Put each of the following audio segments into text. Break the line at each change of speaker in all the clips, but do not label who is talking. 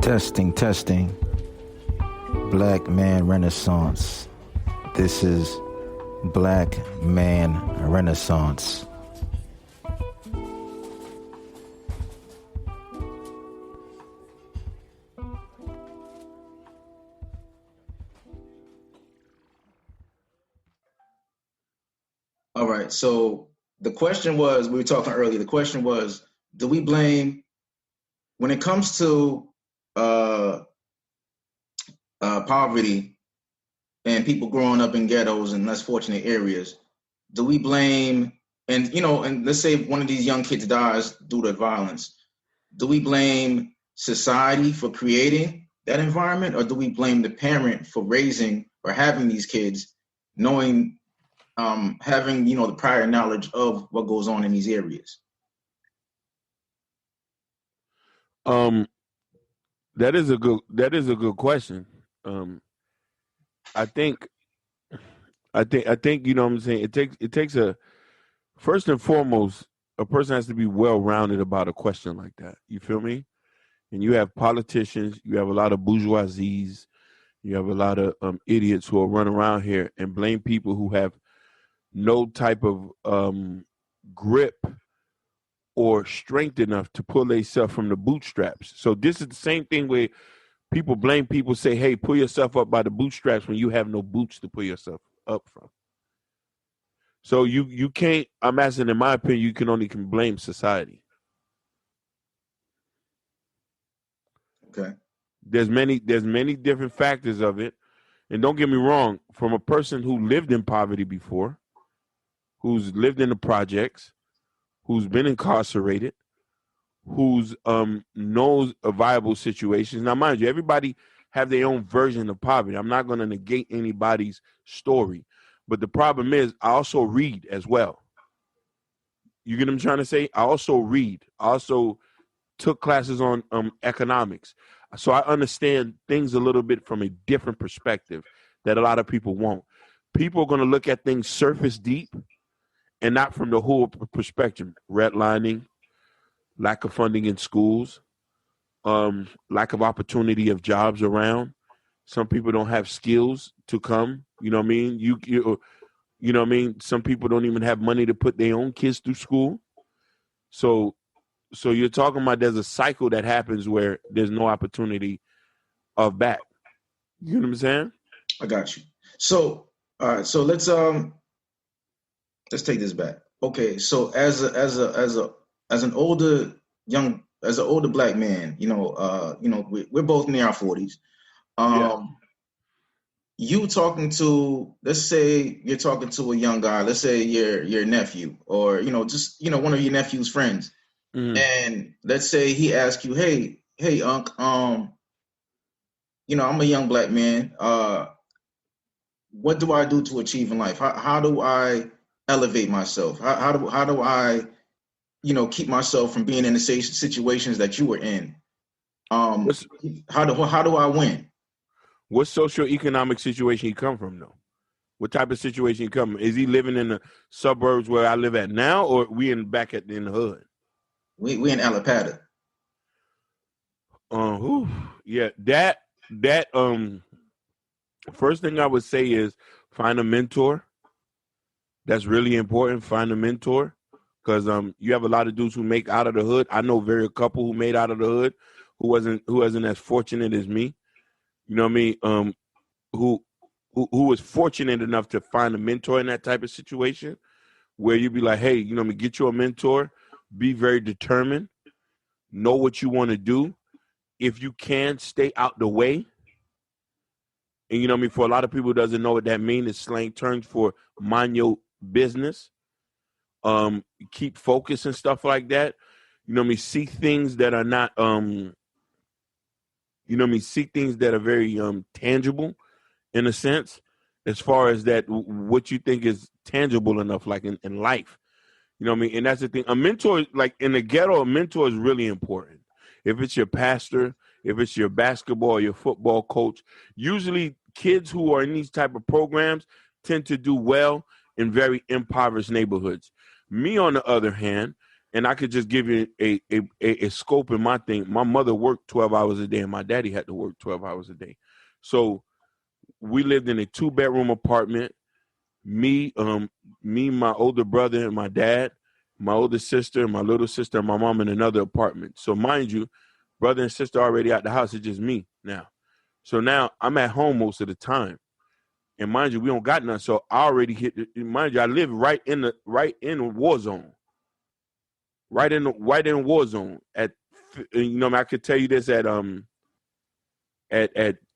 Testing, testing. Black Man Renaissance. This is Black Man Renaissance.
All right. So the question was, we were talking earlier, the question was, do we blame, when it comes to poverty and people growing up in ghettos and less fortunate areas, do we blame, and let's say one of these young kids dies due to violence, do we blame society for creating that environment, or do we blame the parent for raising or having these kids, knowing, having, the prior knowledge of what goes on in these areas?
That is a good question. I think you know what I'm saying. It takes a, first and foremost, a person has to be well rounded about a question like that. You feel me? And you have politicians, you have a lot of bourgeoisies, you have a lot of idiots who will run around here and blame people who have no type of grip or strength enough to pull themselves from the bootstraps. So this is the same thing where people blame people, say, hey, pull yourself up by the bootstraps when you have no boots to pull yourself up from. So you can't, I'm asking, in my opinion, you can only blame society.
Okay.
There's many different factors of it. And don't get me wrong, from a person who lived in poverty before, who's lived in the projects, who's been incarcerated, who's knows a viable situations. Now, mind you, everybody have their own version of poverty. I'm not going to negate anybody's story. But the problem is, I also read as well. You get what I'm trying to say? I also read. I also took classes on economics. So I understand things a little bit from a different perspective that a lot of people won't. People are going to look at things surface deep and not from the whole perspective. Redlining, lack of funding in schools, lack of opportunity of jobs around. Some people don't have skills to come. You know what I mean? You know what I mean? Some people don't even have money to put their own kids through school. So you're talking about there's a cycle that happens where there's no opportunity of back. You know what I'm saying?
I got you. So, all right. So let's take this back. Okay. So as an older black man, we're both near our 40s. You talking to, let's say you're talking to a young guy, let's say your nephew, or just one of your nephew's friends. Mm-hmm. And let's say he asks you, hey, Unc, I'm a young black man. What do I do to achieve in life? How do I elevate myself? How do I, keep myself from being in the same situations that you were in? How do I win?
What socioeconomic situation you come from, though? What type of situation you come from? Is he living in the suburbs where I live at now, or we in the hood?
We in Alapata.
Yeah, that first thing I would say is find a mentor. That's really important. Find a mentor, because you have a lot of dudes who make out of the hood. I know a couple who made out of the hood who wasn't as fortunate as me. You know what I mean? Who was fortunate enough to find a mentor in that type of situation, where you'd be like, hey, get you a mentor, be very determined, know what you want to do. If you can, stay out the way. And for a lot of people who doesn't know what that means, it's slang terms for mind your business. Keep focus and stuff like that. See things that are not see things that are very tangible, in a sense, as far as that, what you think is tangible enough, like in life. And that's the thing. A mentor, like in the ghetto, a mentor is really important. If it's your pastor, if it's your basketball or your football coach, usually kids who are in these type of programs tend to do well in very impoverished neighborhoods. Me, on the other hand, And I could just give you a scope in my thing. My mother worked 12 hours a day, and my daddy had to work 12 hours a day. So we lived in a 2-bedroom apartment. Me, my older brother, and my dad, my older sister, and my little sister, and my mom in another apartment. So mind you, brother and sister already out the house. It's just me now. So now I'm at home most of the time. And mind you, we don't got none. So I already hit. Mind you, I live right in the war zone. Right in war zone. At I could tell you this at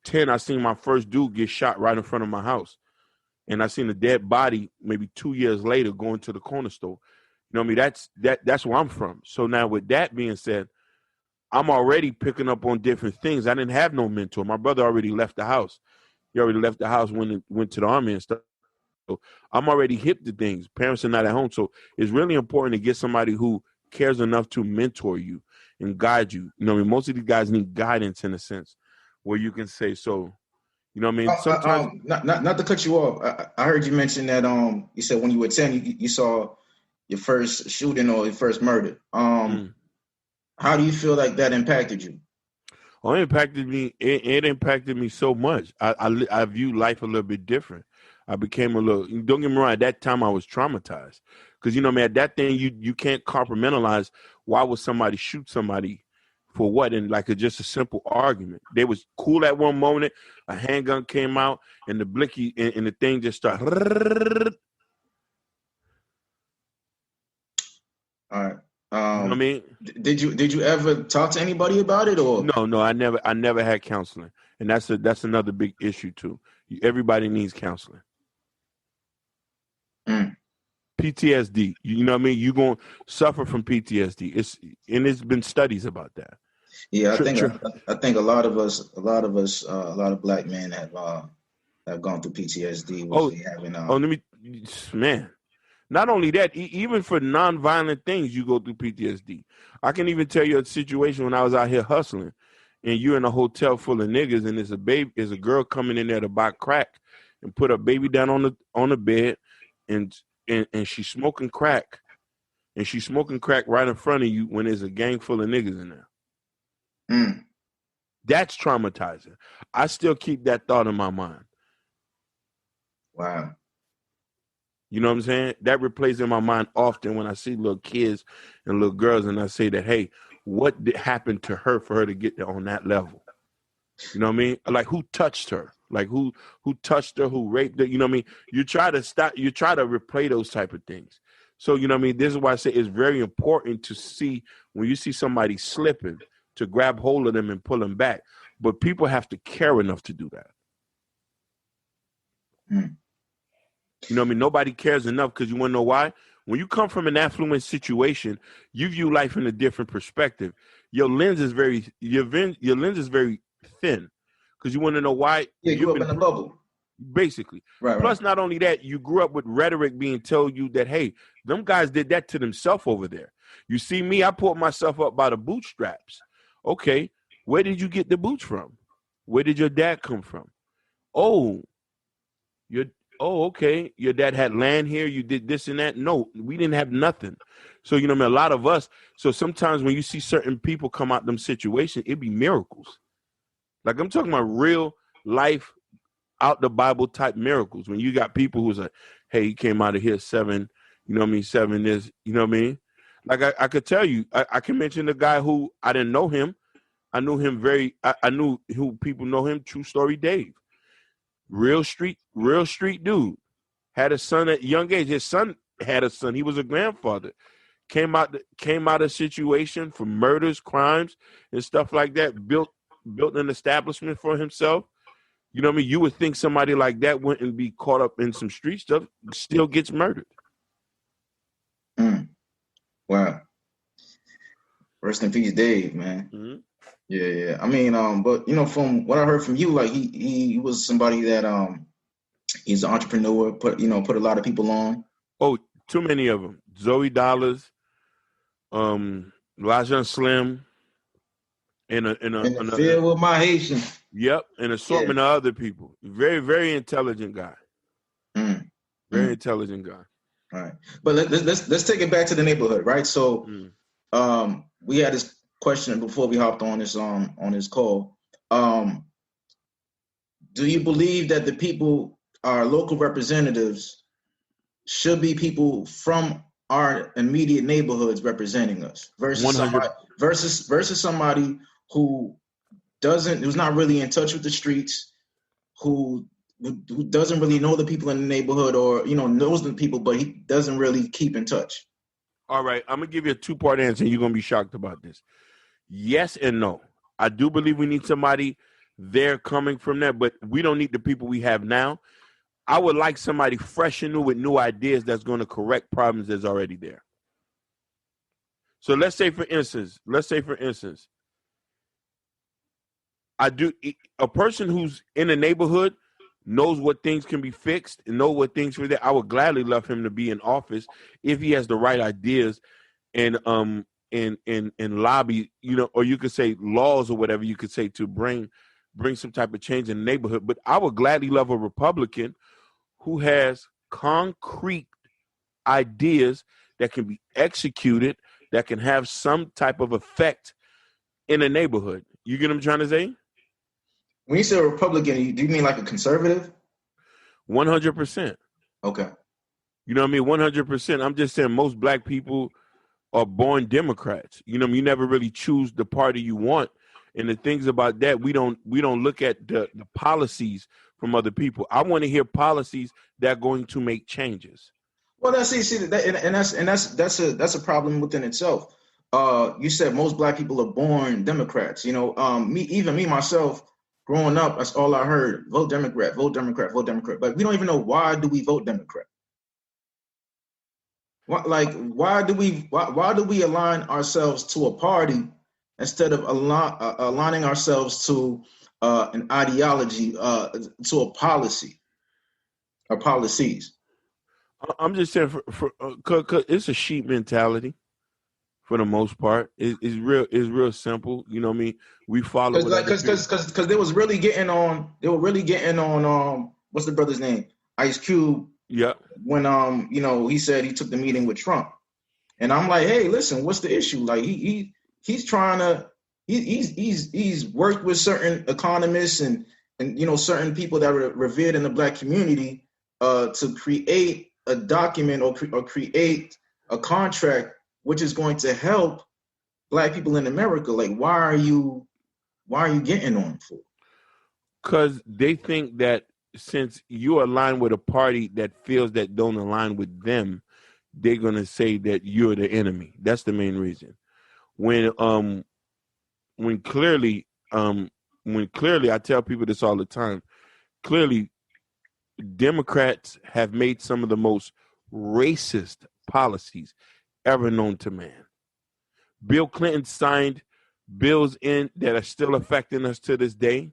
10, I seen my first dude get shot right in front of my house, and I seen a dead body maybe 2 years later going to the corner store. You know what I mean? That's where I'm from. So now with that being said, I'm already picking up on different things. I didn't have no mentor. My brother already left the house. He already left the house when went to the army and stuff. So I'm already hip to things. Parents are not at home, so it's really important to get somebody who cares enough to mentor you and guide you. You know what I mean? Most of these guys need guidance in a sense where you can say, so, you know what I mean? Sometimes
not to cut you off. I heard you mention that you said when you were 10 you saw your first shooting or your first murder. How do you feel like that impacted you?
Oh, it impacted me. It impacted me so much. I view life a little bit different. I became a little. Don't get me wrong. At that time, I was traumatized because man, that thing you can't compartmentalize. Why would somebody shoot somebody for what? And like just a simple argument. They was cool at one moment. A handgun came out, and the blicky and the thing just started.
All right.
You know what I mean?
Did you ever talk to anybody about it or?
No, I never had counseling, and that's another big issue too. Everybody needs counseling. PTSD, you know what I mean? You're going to suffer from PTSD. It's been studies about that.
Yeah, I think a lot of black men have gone through PTSD.
Man. Not only that, even for nonviolent things, you go through PTSD. I can even tell you a situation when I was out here hustling, and you're in a hotel full of niggas, and there's a girl coming in there to buy crack, and put her baby down on the bed, and she's smoking crack, right in front of you when there's a gang full of niggas in there. That's traumatizing. I still keep that thought in my mind.
Wow.
You know what I'm saying? That replays in my mind often when I see little kids and little girls, and I say that, hey, what did happen to her for her to get there on that level? You know what I mean? Like, who touched her? Like, who touched her? Who raped her? You know what I mean? You try to replay those type of things. So, you know what I mean? This is why I say it's very important to see when you see somebody slipping, to grab hold of them and pull them back. But people have to care enough to do that. You know what I mean? Nobody cares enough, because you want to know why? When you come from an affluent situation, you view life in a different perspective. Your lens is very thin, because you want to know why.
Yeah, you grew up in a bubble.
Basically. Right. Plus, not only that, you grew up with rhetoric being told you that, hey, them guys did that to themselves over there. You see me, I pulled myself up by the bootstraps. Okay, where did you get the boots from? Where did your dad come from? Oh, okay, your dad had land here, you did this and that. No, we didn't have nothing. So, you know what I mean? A lot of us, so sometimes when you see certain people come out of them situations, it'd be miracles. Like, I'm talking about real life, out the Bible type miracles. When you got people who's like, hey, he came out of here 7, you know what I mean, 7 is, you know what I mean? Like, I could tell you, I can mention the guy who I didn't know him. I knew him I knew who people know him, True Story Dave. Real street dude. Had a son at a young age. His son had a son. He was a grandfather. Came out of situation for murders, crimes, and stuff like that. Built an establishment for himself. You know what I mean? You would think somebody like that wouldn't be caught up in some street stuff, still gets murdered.
Wow. Rest in peace, Dave, man. Mm-hmm. Yeah. I mean, but you know, from what I heard from you, like he was somebody that he's an entrepreneur, put a lot of people on.
Oh, too many of them. Zoe Dollars, Lajan Slim, in
the field with my Haitian.
Yep, an assortment of other people. Very, very intelligent guy. Very intelligent guy.
All right, but let's take it back to the neighborhood, right? So, we had this question before we hopped on this call. Do you believe that the people, our local representatives, should be people from our immediate neighborhoods representing us versus
100.
somebody who who's not really in touch with the streets, who doesn't really know the people in the neighborhood, or knows the people but he doesn't really keep in touch?
All right, I'm gonna give you a 2-part answer. You're gonna be shocked about this. Yes and no. I do believe we need somebody there coming from there, but we don't need the people we have now. I would like somebody fresh and new with new ideas that's going to correct problems that's already there. So let's say for instance, a person who's in a neighborhood knows what things can be fixed and know what things for that. I would gladly love him to be in office if he has the right ideas and lobby, or you could say laws or whatever you could say to bring some type of change in the neighborhood. But I would gladly love a Republican who has concrete ideas that can be executed, that can have some type of effect in a neighborhood. You get what I'm trying to say?
When you say a Republican, do you mean like a conservative?
100%.
Okay.
You know what I mean? 100%. I'm just saying most black people are born Democrats. You never really choose the party you want. And the things about that, we don't look at the policies from other people. I want to hear policies that are going to make changes.
Well, that's a problem within itself. You said most black people are born Democrats. Me myself, growing up, that's all I heard: vote Democrat, vote Democrat, vote Democrat. But we don't even know why do we vote Democrat. Why do we align ourselves to a party instead of aligning ourselves to an ideology, to a policy or policies?
I'm just saying, cause it's a sheep mentality for the most part. It's real simple. You know what I mean? We follow
because they were really getting on. What's the brother's name? Ice Cube.
Yeah.
When he said he took the meeting with Trump, and I'm like, hey, listen, what's the issue? Like he's trying to he's worked with certain economists and certain people that are revered in the black community to create a document or create a contract which is going to help black people in America. Like, why are you getting on for?
Because they think that since you align with a party that feels that don't align with them, they're gonna say that you're the enemy. That's the main reason. When clearly, I tell people this all the time. Clearly, Democrats have made some of the most racist policies ever known to man. Bill Clinton signed bills in that are still affecting us to this day.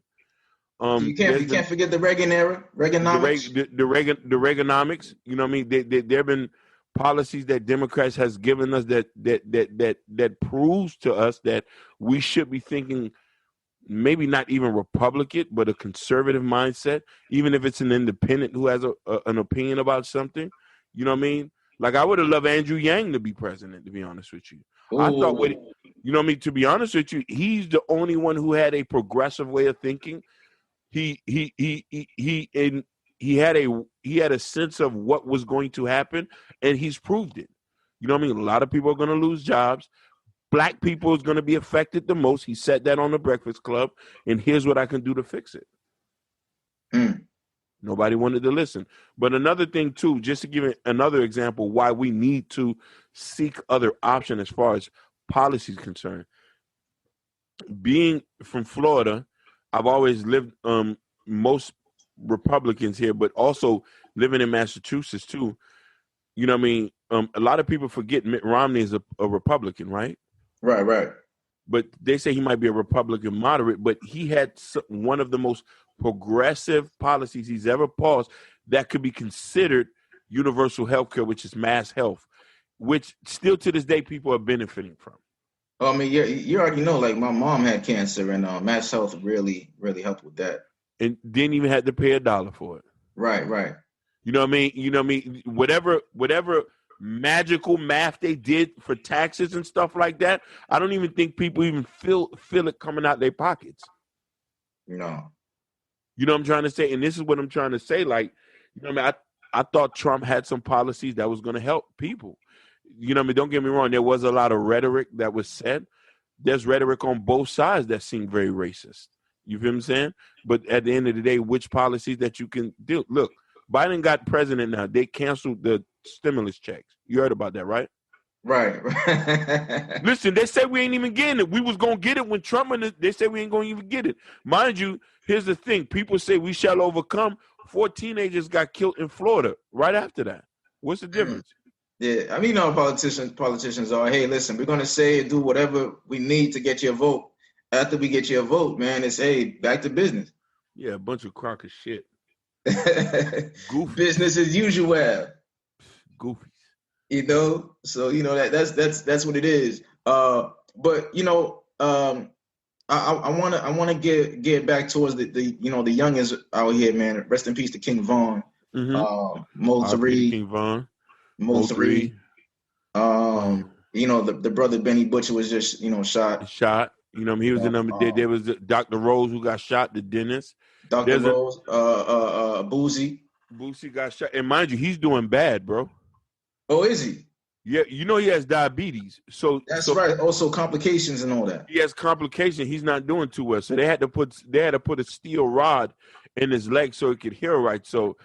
You can't forget the Reagan era, Reaganomics.
The Reaganomics. You know what I mean? There have been policies that Democrats has given us that proves to us that we should be thinking maybe not even Republican, but a conservative mindset, even if it's an independent who has an opinion about something. You know what I mean? Like, I would have loved Andrew Yang to be president, to be honest with you. Ooh. I thought, you know what I mean? To be honest with you, he's the only one who had a progressive way of thinking. He had a sense of what was going to happen, and he's proved it. You know what I mean? A lot of people are going to lose jobs. Black people is going to be affected the most. He said that on the Breakfast Club, and here's what I can do to fix it. Nobody wanted to listen. But another thing, too, just to give another example why we need to seek other options as far as policy is concerned. Being from Florida, I've always lived most Republicans here, but also living in Massachusetts, too. You know what I mean? A lot of people forget Mitt Romney is a Republican, right?
Right.
But they say he might be a Republican moderate, but he had one of the most progressive policies he's ever passed that could be considered universal health care, which is mass health, which still to this day people are benefiting from.
I mean, you already know, like, my mom had cancer, and mass health really, really helped with that.
And didn't even have to pay $1 for it.
Right.
You know what I mean? You know what I mean? Whatever magical math they did for taxes and stuff like that, I don't even think people even feel it coming out their pockets.
No.
You know what I'm trying to say? And this is what I'm trying to say. Like, you know what I mean? I thought Trump had some policies that was going to help people. You know what I mean? Don't get me wrong. There was a lot of rhetoric that was said. There's rhetoric on both sides that seem very racist. You feel what I'm saying? But at the end of the day, which policies that you can do? Look, Biden got president now. They canceled the stimulus checks. You heard about that, right?
Right.
Listen, they said we ain't even getting it. We was going to get it when Trump and they said we ain't going to even get it. Mind you, here's the thing. People say we shall overcome. 4 teenagers got killed in Florida right after that. What's the difference?
Yeah, I mean, you know, politicians are, hey, listen, we're going to say and do whatever we need to get your vote. After we get your vote, man, it's, hey, back to business.
Yeah, a bunch of crock of shit. Goofy.
Business as usual.
Goofies.
You know, so you know that's what it is. But you know, I wanna get back towards the you know the youngins out here, man. Rest in peace to King Von, Mo3,
King Von,
Mo3. You know the brother Benny Butcher was just shot.
You know, he was the number. There was Dr. Rose who got shot. The dentist.
Dr. Rose, Boozy.
Boosie got shot, and mind you, he's doing bad, bro.
Oh, is he?
Yeah, you know he has diabetes. So
that's right. Also complications and all that.
He has complications. He's not doing too well. So they had to put a steel rod in his leg so he could hear right. So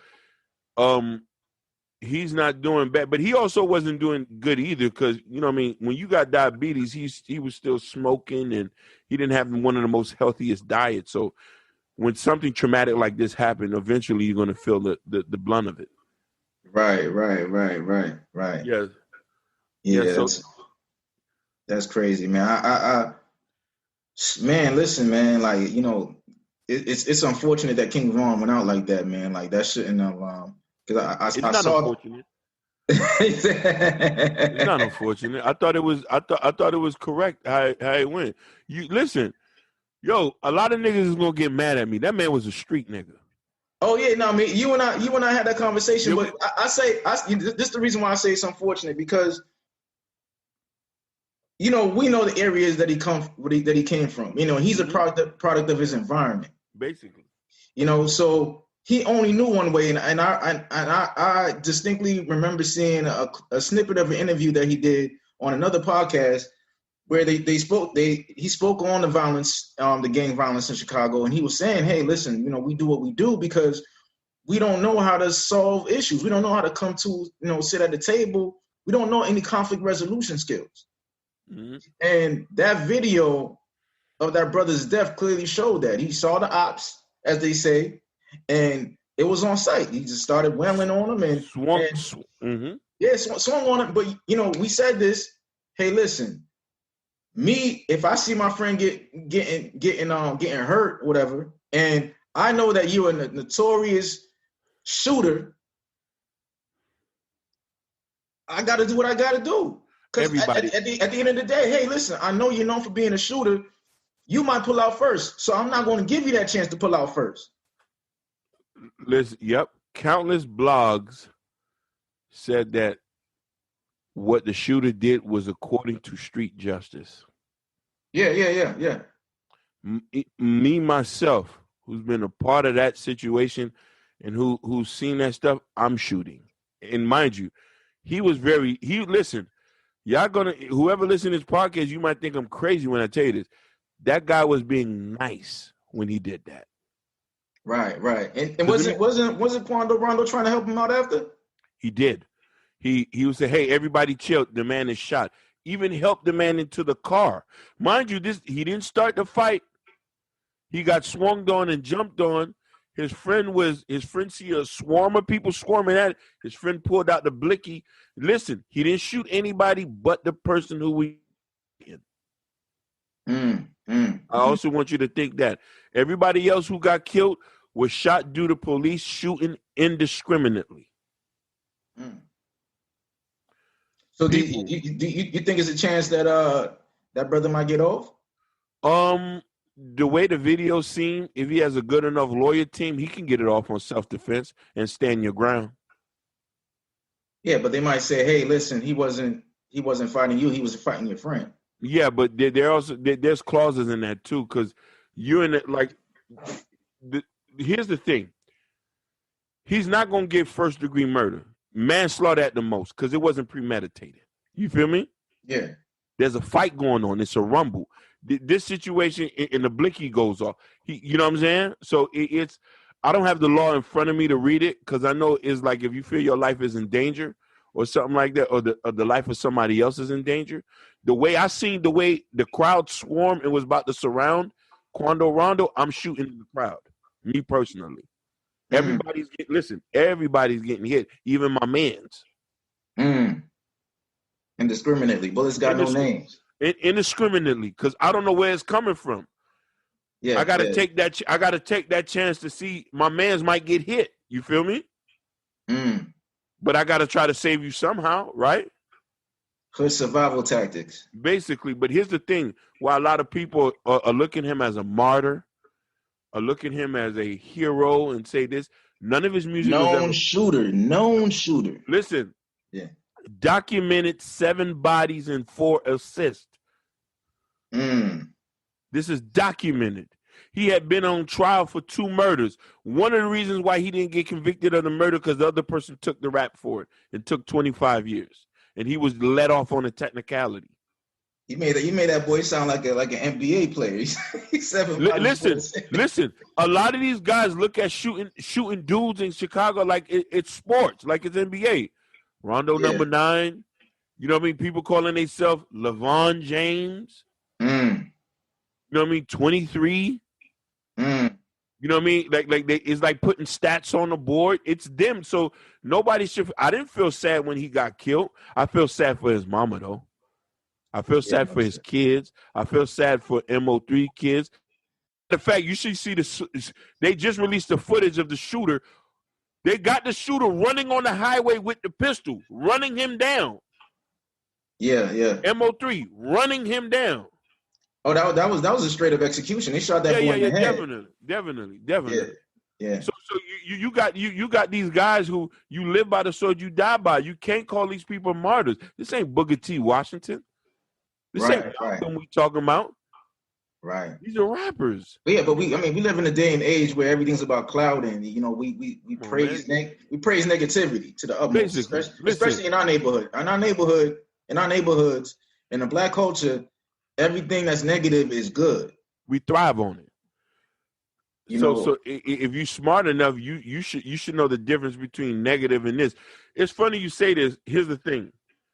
he's not doing bad. But he also wasn't doing good either because, you know what I mean, when you got diabetes, he was still smoking and he didn't have one of the most healthiest diets. So when something traumatic like this happened, eventually you're going to feel the blunt of it.
Right. Yeah, that's crazy, man. Man, listen, man. Like, you know, it's unfortunate that King Von went out like that, man. Like that shouldn't have. Because I saw.
Unfortunate. It's not unfortunate. I thought it was correct how it went. You listen, yo. A lot of niggas is gonna get mad at me. That man was a street nigga.
Oh yeah, no, I mean you and I had that conversation, but I say this is the reason why I say it's unfortunate because you know we know the areas that he came from. You know he's a product of his environment,
basically.
You know, so he only knew one way, and I distinctly remember seeing a snippet of an interview that he did on another podcast where he spoke on the violence, the gang violence in Chicago, and he was saying, hey, listen, you know, we do what we do because we don't know how to solve issues. We don't know how to come to, sit at the table. We don't know any conflict resolution skills. Mm-hmm. And that video of that brother's death clearly showed that. He saw the ops, as they say, and it was on site. He just started wailing on them and swung on him. But, we said this, hey, listen, if I see my friend getting hurt, whatever, and I know that you're a notorious shooter, I got to do what I got to do. Because at the end of the day, hey, listen, I know you're known for being a shooter. You might pull out first, so I'm not going to give you that chance to pull out first.
Listen, yep. Countless blogs said that what the shooter did was according to street justice.
Yeah.
Me, myself, who's been a part of that situation and who's seen that stuff, I'm shooting. And mind you, listen, whoever listens to this podcast, you might think I'm crazy when I tell you this. That guy was being nice when he did that.
Right. And wasn't Quando Rondo trying to help him out after?
He did. He would say, hey, everybody chill. The man is shot. Even helped the man into the car. Mind you, he didn't start the fight. He got swung on and jumped on. His friend see a swarm of people swarming at it. His friend pulled out the blicky. Listen, he didn't shoot anybody but the person who we in. I also want you to think that everybody else who got killed was shot due to police shooting indiscriminately.
So do you think it's a chance that that brother might get off?
The way the video seemed, if he has a good enough lawyer team, he can get it off on self-defense and stand your ground.
Yeah, but they might say, "Hey, listen, he wasn't fighting you. He was fighting your friend."
Yeah, but there's clauses in that too, because you're in it. Like, the, here's the thing: he's not gonna get first degree murder, manslaughter at the most, because it wasn't premeditated. You feel me?
Yeah.
There's a fight going on. It's a rumble. This situation, and the blicky goes off. You know what I'm saying? So it's. I don't have the law in front of me to read it because I know it's like if you feel your life is in danger or something like that, or the life of somebody else is in danger. The way I seen the way the crowd swarmed and was about to surround Quando Rondo, I'm shooting in the crowd. Me personally,
Mm.
everybody's getting hit, even my man's.
Mm. Indiscriminately. Bullets got no names.
Indiscriminately, because I don't know where it's coming from.
Yeah.
I gotta
Yeah.
take that. I gotta take that chance to see my man's might get hit. You feel me?
Mm.
But I gotta try to save you somehow, right?
Hood survival tactics.
Basically. But here's the thing: while a lot of people are looking at him as a martyr, are looking at him as a hero, and say this, none of his music was ever.
Known shooter.
Listen,
Yeah.
documented 7 bodies and 4 assists.
Mm.
This is documented. He had been on trial for 2 murders. One of the reasons why he didn't get convicted of the murder because the other person took the rap for it. It took 25 years, and he was let off on a technicality.
You made that boy sound like an NBA player. He's 7
Listen. A lot of these guys look at shooting dudes in Chicago like it's sports, like it's NBA. Rondo
Yeah.
#9. You know what I mean? People calling themselves LeVon James.
Mm.
You know what I mean? 23.
Mm.
You know what I mean? It's like putting stats on the board. It's them. So nobody should. I didn't feel sad when he got killed. I feel sad for his mama though. I feel sad for his kids. I feel sad for MO3 kids. The fact you should see they just released the footage of the shooter. They got the shooter running on the highway with the pistol, running him down.
Yeah, yeah.
MO3 running him down.
Oh, that was a straight up execution. They shot that boy in the head.
Definitely.
Yeah.
So you got these guys who you live by the sword you die by. You can't call these people martyrs. This ain't Booker T. Washington. This ain't Malcolm we talking about.
Right.
These are rappers.
But yeah, but we live in a day and age where everything's about cloud, and you know we praise negativity to the utmost, especially in our neighborhood. In our neighborhoods, in the black culture, everything that's negative is good.
We thrive on it. So if you're smart enough, you should know the difference between negative and this. It's funny you say this. Here's the thing.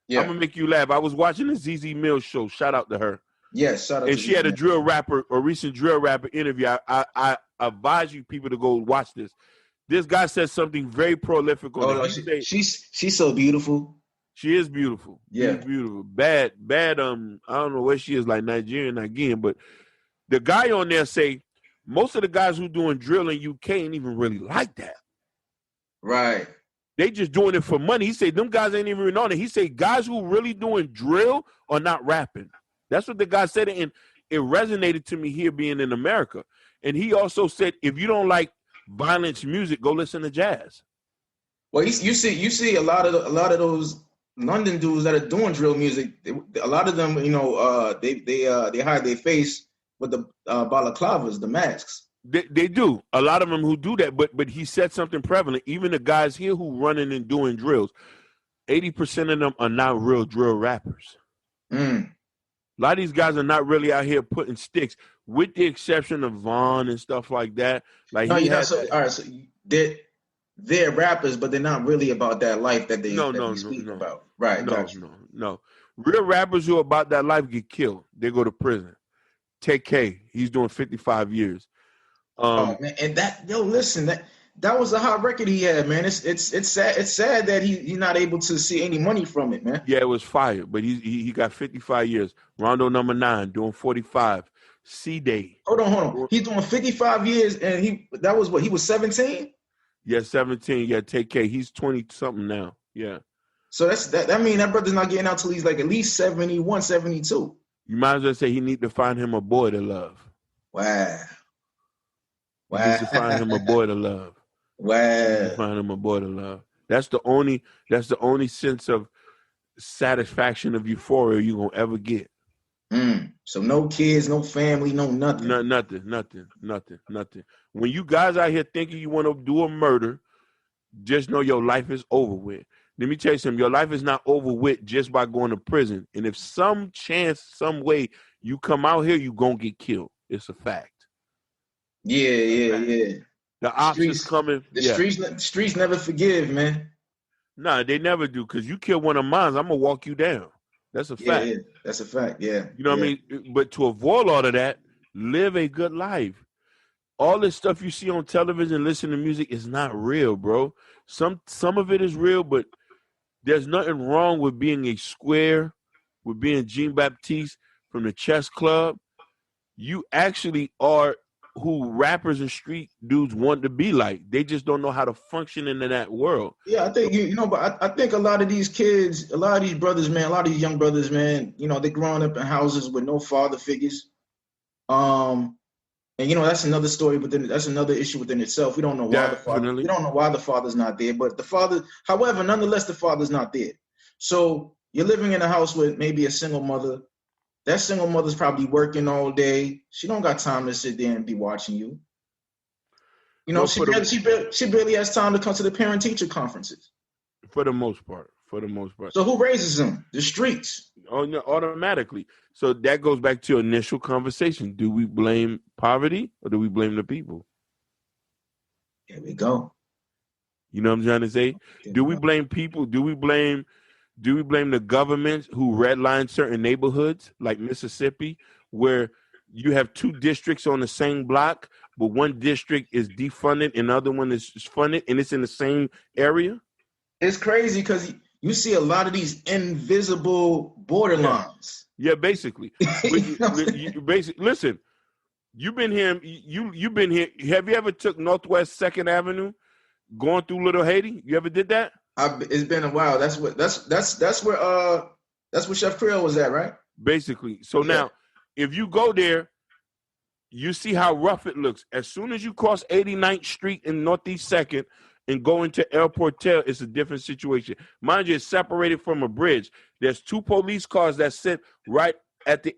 Yeah. I'm gonna make you laugh. I was watching the ZZ Mills show. Shout out to her.
Yes, shout out.
And she had a recent drill rapper interview. I advise you people to go watch this. This guy said something very prolific on it.
She's so beautiful.
She is beautiful.
Yeah,
she's beautiful. Bad. I don't know where she is, like Nigerian again. But the guy on there say most of the guys who doing drill in UK ain't even really like that.
Right.
They just doing it for money. He said them guys ain't even on it. He said guys who really doing drill are not rapping. That's what the guy said, and it resonated to me here being in America. And he also said, if you don't like violence music, go listen to jazz.
Well, you see a lot of those London dudes that are doing drill music. A lot of them, they hide their face with the balaclavas, the masks.
They do. A lot of them who do that, but he said something prevalent. Even the guys here who running and doing drills, 80% of them are not real drill rappers.
Mm.
A lot of these guys are not really out here putting sticks, with the exception of Vaughn and stuff like that. Like
all right, so they're rappers, but they're not really about that life that they speak about. Right?
No. Real rappers who are about that life get killed. They go to prison. Take K, he's doing 55 years.
Oh man, and listen, that was a hot record he had, man. It's sad. It's sad that he's not able to see any money from it, man.
Yeah, it was fire, but he got 55 years. Rondo #9 doing 45. C-Day.
Hold on. He's doing 55 years, and he was 17.
Yeah, 17. Yeah, take K. He's 20 something now. Yeah.
So that means that brother's not getting out till he's like at least 71, 72.
You might as well say he need to find him a boy to love.
Wow.
He needs to find him a boy to love.
Wow.
Find him a boy to love. That's the only sense of satisfaction of euphoria you're gonna ever get.
So no kids, no family, no nothing.
Nothing. When you guys out here thinking you want to do a murder, just know your life is over with. Let me tell you something. Your life is not over with just by going to prison. And if some chance, some way you come out here, you gonna get killed. It's a fact.
Yeah.
The ops is coming.
The streets never forgive, man.
Nah, they never do. Because you kill one of mine, I'm gonna walk you down. That's a fact.
Yeah, that's a fact. Yeah.
You know what I mean? But to avoid all of that, live a good life. All this stuff you see on television, listen to music is not real, bro. Some of it is real, but there's nothing wrong with being a square, with being Jean Baptiste from the chess club. You actually are who rappers and street dudes want to be like. They just don't know how to function in that world.
Yeah, I think but I think a lot of these kids, a lot of these brothers, man, a lot of these young brothers, man, they're growing up in houses with no father figures. And that's another story, but then that's another issue within itself. We don't know why we don't know why the father's not there, but the father, however, nonetheless, the father's not there. So you're living in a house with maybe a single mother. That single mother's probably working all day. She don't got time to sit there and be watching you. She barely has time to come to the parent-teacher conferences.
For the most part.
So who raises them? The streets.
Oh, no, automatically. So that goes back to your initial conversation. Do we blame poverty or do we blame the people?
There we go.
You know what I'm trying to say? Do we blame people? Do we blame the government who redline certain neighborhoods like Mississippi, where you have two districts on the same block, but one district is defunded and the other one is funded, and it's in the same area?
It's crazy because you see a lot of these invisible borderlines.
Yeah, basically. Listen, you've been here. You've been here. Have you ever took Northwest 2nd Avenue, going through Little Haiti? You ever did that?
It's been a while. That's where Chef Creole was at, right?
Basically. So now, if you go there, you see how rough it looks. As soon as you cross 89th Street in Northeast 2nd and go into Airport Tail, it's a different situation. Mind you, it's separated from a bridge. There's two police cars that sit right at the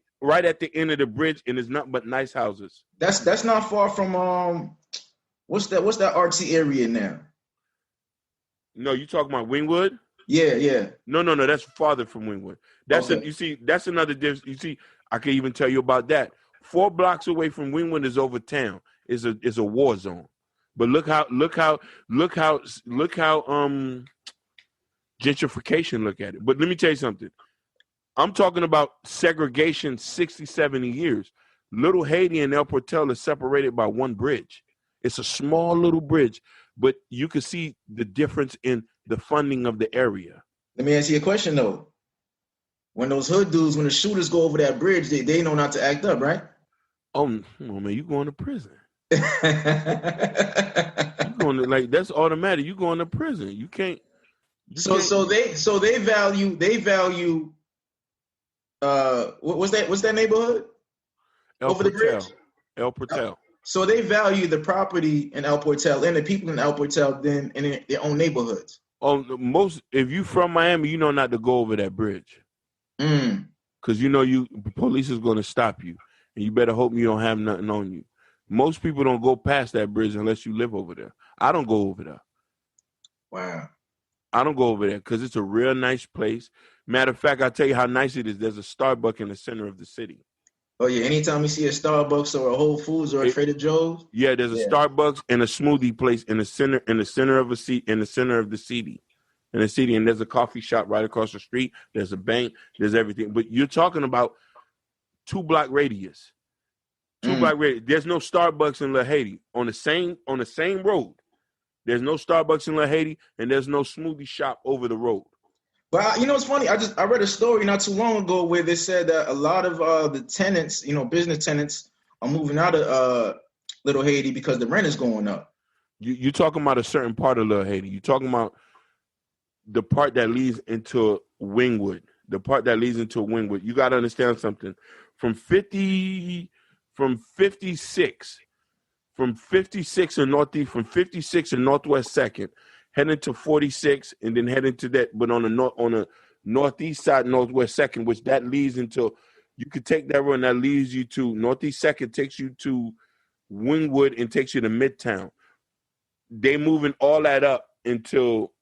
end of the bridge, and it's nothing but nice houses.
That's not far from what's that artsy area now?
No, you talking about Wingwood?
Yeah.
No, that's farther from Wingwood. That's that's another difference. You see, I can even tell you about that. 4 blocks away from Wingwood is over town. Is a war zone. But look how gentrification look at it. But let me tell you something. I'm talking about segregation 60, 70 years. Little Haiti and El Portel are separated by one bridge. It's a small little bridge, but you can see the difference in the funding of the area.
Let me ask you a question though. When those hood dudes, when the shooters go over that bridge, they know not to act up, right?
Oh man, you going to prison. You going to, that's automatic. You going to prison. You can't.
So they value what's that neighborhood? Over the bridge?
El Portel.
So they value the property in El Portel and the people in El Portel then in their own neighborhoods.
Oh, if you from Miami, you know not to go over that bridge. Because police is going to stop you, and you better hope you don't have nothing on you. Most people don't go past that bridge unless you live over there. I don't go over there.
Wow.
I don't go over there because it's a real nice place. Matter of fact, I'll tell you how nice it is. There's a Starbucks in the center of the city.
Oh, yeah. Anytime you see a Starbucks or a Whole Foods or a Trader Joe's.
Yeah, there's a Starbucks and a smoothie place in the center of the city. And there's a coffee shop right across the street. There's a bank. There's everything. But you're talking about 2-block radius. 2-block radius. There's no Starbucks in La Haiti. On the same road. There's no Starbucks in La Haiti, and there's no smoothie shop over the road.
But it's funny. I read a story not too long ago where they said that a lot of the tenants, business tenants, are moving out of Little Haiti because the rent is going up.
You're talking about a certain part of Little Haiti. You're talking about the part that leads into Wingwood. The part that leads into Wingwood. You got to understand something. From 56 in Northeast, from 56 in Northwest 2nd, heading to 46, and then heading to that. But on the northeast side, northwest second, which that leads into, you could take that road and that leads you to northeast second, takes you to Wynwood and takes you to Midtown. They moving all that up until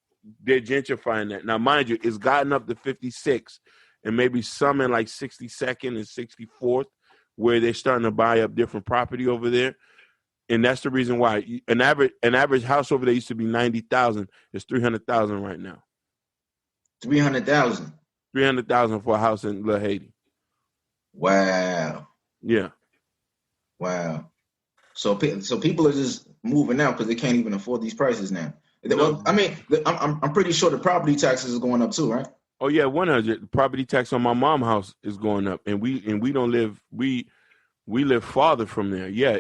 they're gentrifying that. Now, mind you, it's gotten up to 56 and maybe some in like 62nd and 64th, where they're starting to buy up different property over there. And that's the reason why an average house over there used to be 90,000. It's 300,000 right now.
300,000.
300,000 for a house in Little Haiti.
Wow.
Yeah.
Wow. So people are just moving out because they can't even afford these prices now.
No.
Well, I mean, I'm pretty sure the property taxes are going up too, right?
Oh yeah, 100. The property tax on my mom's house is going up, and we don't live we live farther from there. Yeah,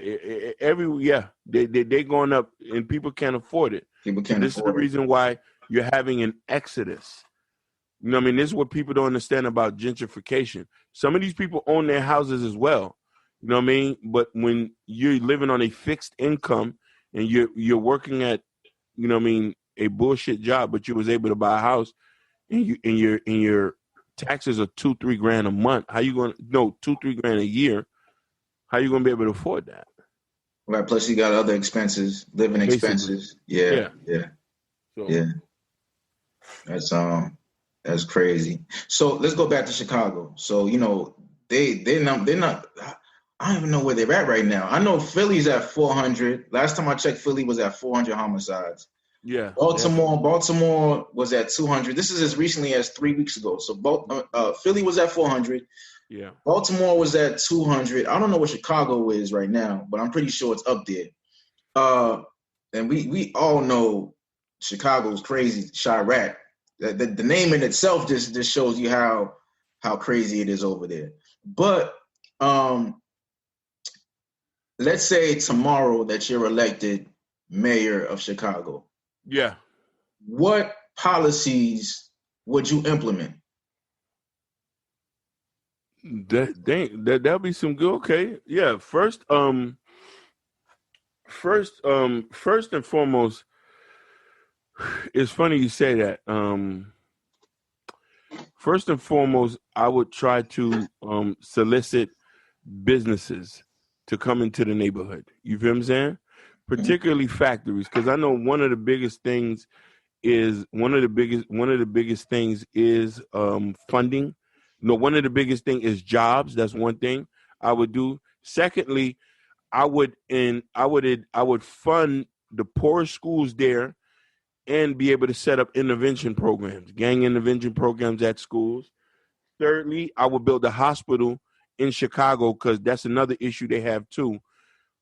they going up, and people can't afford it.
People can't
This is the reason why you're having an exodus. You know what I mean? This is what people don't understand about gentrification. Some of these people own their houses as well. You know what I mean? But when you're living on a fixed income and you're working at, you know what I mean, a bullshit job, but you was able to buy a house, and your taxes are $2-3 grand a month. How you going to, no, $2-3 grand a year? How you going to be able to afford that?
Right. Plus you got other expenses, living expenses. Yeah.
So,
yeah. That's crazy. So let's go back to Chicago. So, you know, they're not, I don't even know where they're at right now. I know Philly's at 400. Last time I checked, Philly was at 400 homicides.
Yeah.
Baltimore was at 200. This is as recently as 3 weeks ago. So Philly was at 400.
Yeah.
Baltimore was at 200. I don't know what Chicago is right now, but I'm pretty sure it's up there. And we all know Chicago's crazy, Chirac. The name in itself just shows you how crazy it is over there. But let's say tomorrow that you're elected mayor of Chicago.
Yeah.
What policies would you implement?
That'll be some good. Okay. Yeah. First and foremost, it's funny you say that. First and foremost, I would try to solicit businesses to come into the neighborhood. You feel what I'm saying? Particularly factories, because I know one of the biggest things is funding. No, one of the biggest thing is jobs. That's one thing I would do. Secondly, I would fund the poorest schools there and be able to set up intervention programs, gang intervention programs at schools. Thirdly, I would build a hospital in Chicago, because that's another issue they have too.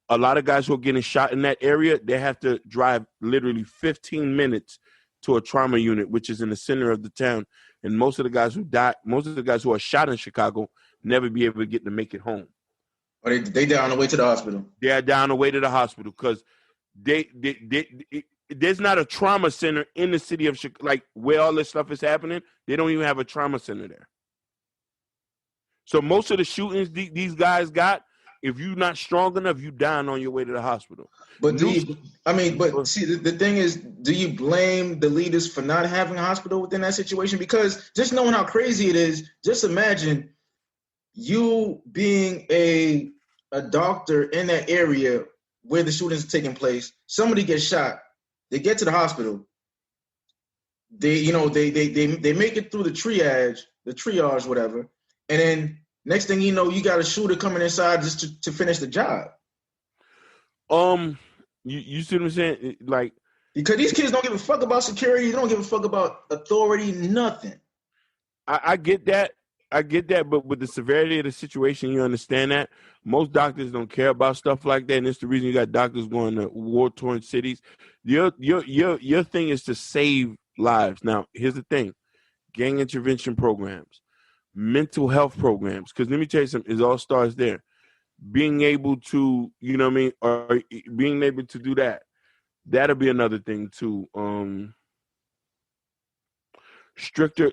A lot of guys who are getting shot in that area, they have to drive literally 15 minutes to a trauma unit, which is in the center of the town. And most of the guys who are shot in Chicago never be able to make it home.
Or they down the way to the hospital.
They are down the way to the hospital because there's not a trauma center in the city of Chicago, like where all this stuff is happening. They don't even have a trauma center there. So most of the shootings these guys got, if you're not strong enough, you dying on your way to the hospital.
But see, the thing is, do you blame the leaders for not having a hospital within that situation? Because just knowing how crazy it is, just imagine you being a doctor in that area where the shootings are taking place. Somebody gets shot. They get to the hospital. They make it through the triage, whatever. And then next thing you know, you got a shooter coming inside just to finish the job.
You see what I'm saying? Like,
because these kids don't give a fuck about security. They don't give a fuck about authority, nothing.
I get that. But with the severity of the situation, you understand that. Most doctors don't care about stuff like that, and it's the reason you got doctors going to war-torn cities. Your thing is to save lives. Now, here's the thing. Gang intervention programs, mental health programs, because let me tell you something, it all starts there. Being able to, you know what I mean, or being able to do that, that'll be another thing too. Stricter,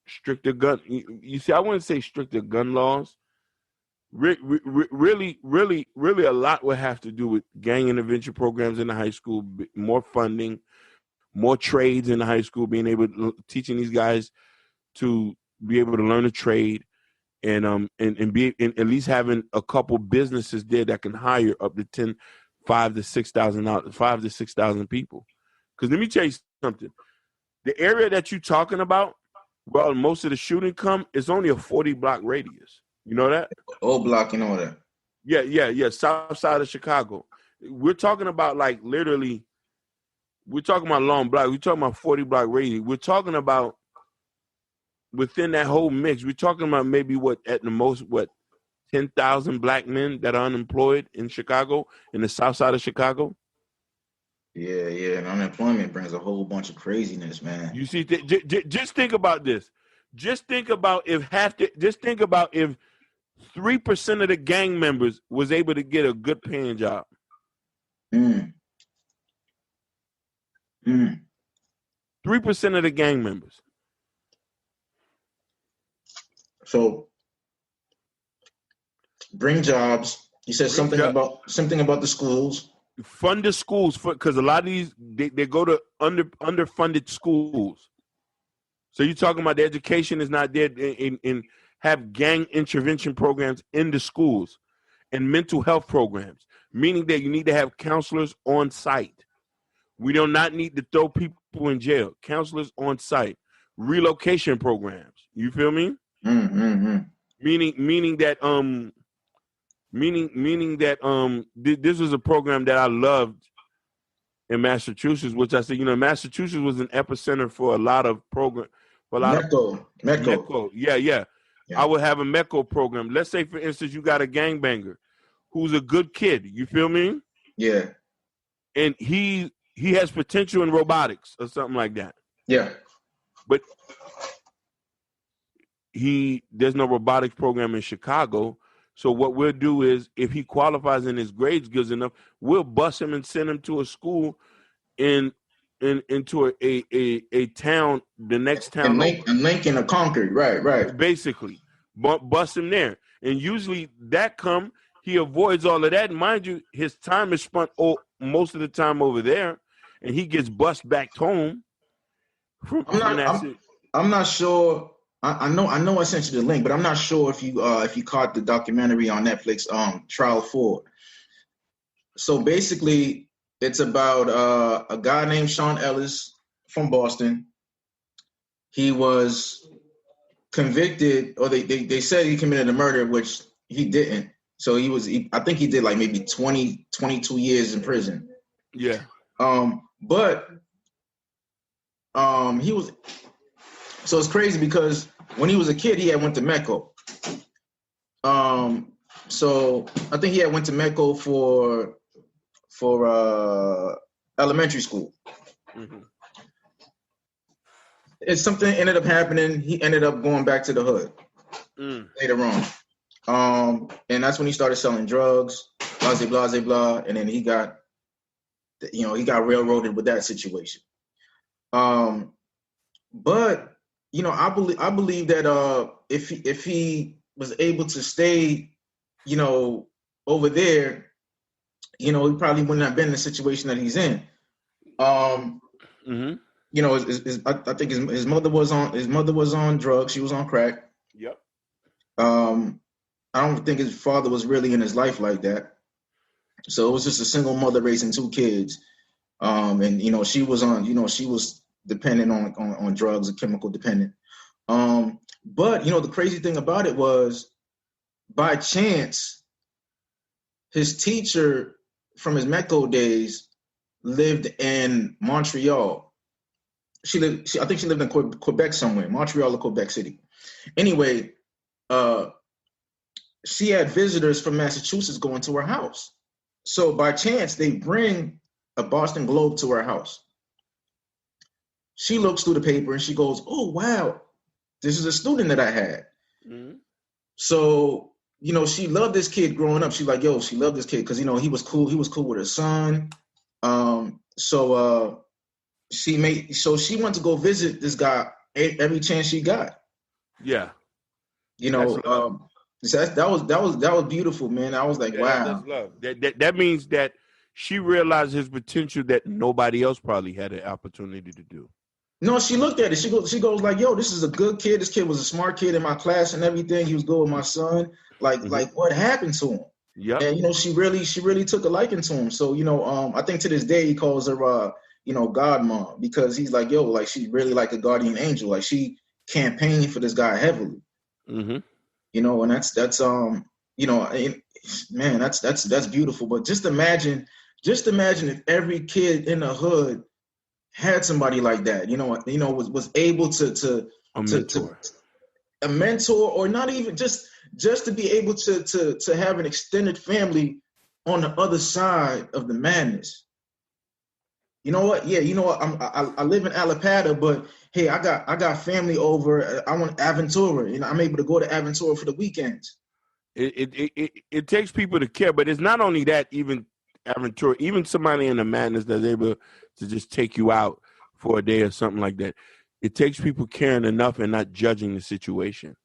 stricter gun. You see, I wouldn't say stricter gun laws. Really, a lot would have to do with gang intervention programs in the high school, more funding, more trades in the high school, teaching these guys to be able to learn a trade, and at least having a couple businesses there that can hire up to 5,000 to 6,000 people. Because let me tell you something, the area that you're talking about, well, most of the shooting is only a 40-block radius. You know that?
Old block and all that.
Yeah. South side of Chicago. We're talking about literally. We're talking about long block. We're talking about 40-block radius. We're talking about within that whole mix. We're talking about maybe at the most 10,000 black men that are unemployed in Chicago, in the South side of Chicago.
Yeah. And unemployment brings a whole bunch of craziness, man.
You see, just think about this. Just think about if 3% of the gang members was able to get a good paying job. 3% of the gang members.
So bring jobs. You said something about the schools.
Fund the schools because a lot of these they go to underfunded schools. So you're talking about the education is not there, and have gang intervention programs in the schools and mental health programs, meaning that you need to have counselors on site. We do not need to throw people in jail. Counselors on site, relocation programs. You feel me? Meaning that this was a program that I loved in Massachusetts, which I said, Massachusetts was an epicenter for a lot of program.
MECO.
Yeah. I would have a MECO program. Let's say, for instance, you got a gangbanger who's a good kid. You feel me?
Yeah.
And he has potential in robotics or something like that.
Yeah.
But there's no robotics program in Chicago. So what we'll do is, if he qualifies and his grades good enough, we'll bus him and send him to a school into a town, the next town
over. In Lincoln or Concord, right.
Basically, bus him there, and usually he avoids all of that. And mind you, his time is spent most of the time over there, and he gets bused back home.
I'm not sure. I know I sent you the link, but I'm not sure if you caught the documentary on Netflix, Trial 4. So basically, it's about a guy named Sean Ellis from Boston. He was convicted, or they said he committed a murder, which he didn't. So I think he did like maybe 20, 22 years in prison.
Yeah.
But he was. So it's crazy because when he was a kid, he had went to MECO. So I think he had went to MECO for elementary school.
Mm-hmm.
It's something ended up happening. He ended up going back to the hood later on. And that's when he started selling drugs, blah, and then he got railroaded with that situation. But I believe that if he was able to stay, over there, he probably wouldn't have been in the situation that he's in.
Mm-hmm.
I think his mother was on drugs. She was on crack.
Yep.
I don't think his father was really in his life like that. So it was just a single mother raising two kids. And she was dependent on drugs and chemical dependent. But the crazy thing about it was, by chance, his teacher from his MECO days lived in Montreal. I think she lived in Quebec somewhere, Montreal or Quebec City. Anyway, she had visitors from Massachusetts going to her house. So by chance, they bring a Boston Globe to her house. She looks through the paper and she goes, "Oh, wow, this is a student that I had." Mm-hmm. So, she loved this kid growing up. She's like, she loved this kid because, he was cool. He was cool with her son. So she went to go visit this guy every chance she got.
Yeah.
So that was beautiful, man. I was like, wow.
That's love. That means that she realized his potential that nobody else probably had an opportunity to do.
No, she looked at it. She goes like, "Yo, this is a good kid. This kid was a smart kid in my class and everything. He was good with my son. Like what happened to him?"
Yep.
And she really took a liking to him. So I think to this day he calls her God mom, because he's like, yo, like she's really like a guardian angel. Like she campaigned for this guy heavily.
Mm-hmm.
And man, that's beautiful. But just imagine if every kid in the hood had somebody like that, was able to a mentor, or not even just to be able to have an extended family on the other side of the madness. You know what? Yeah, you know what? I live in Alapata, but hey, I got family over. I want Aventura. I'm able to go to Aventura for the weekends.
It takes people to care, but it's not only that. Even Aventura, even somebody in the madness that's able to just take you out for a day or something like that. It takes people caring enough and not judging the situation.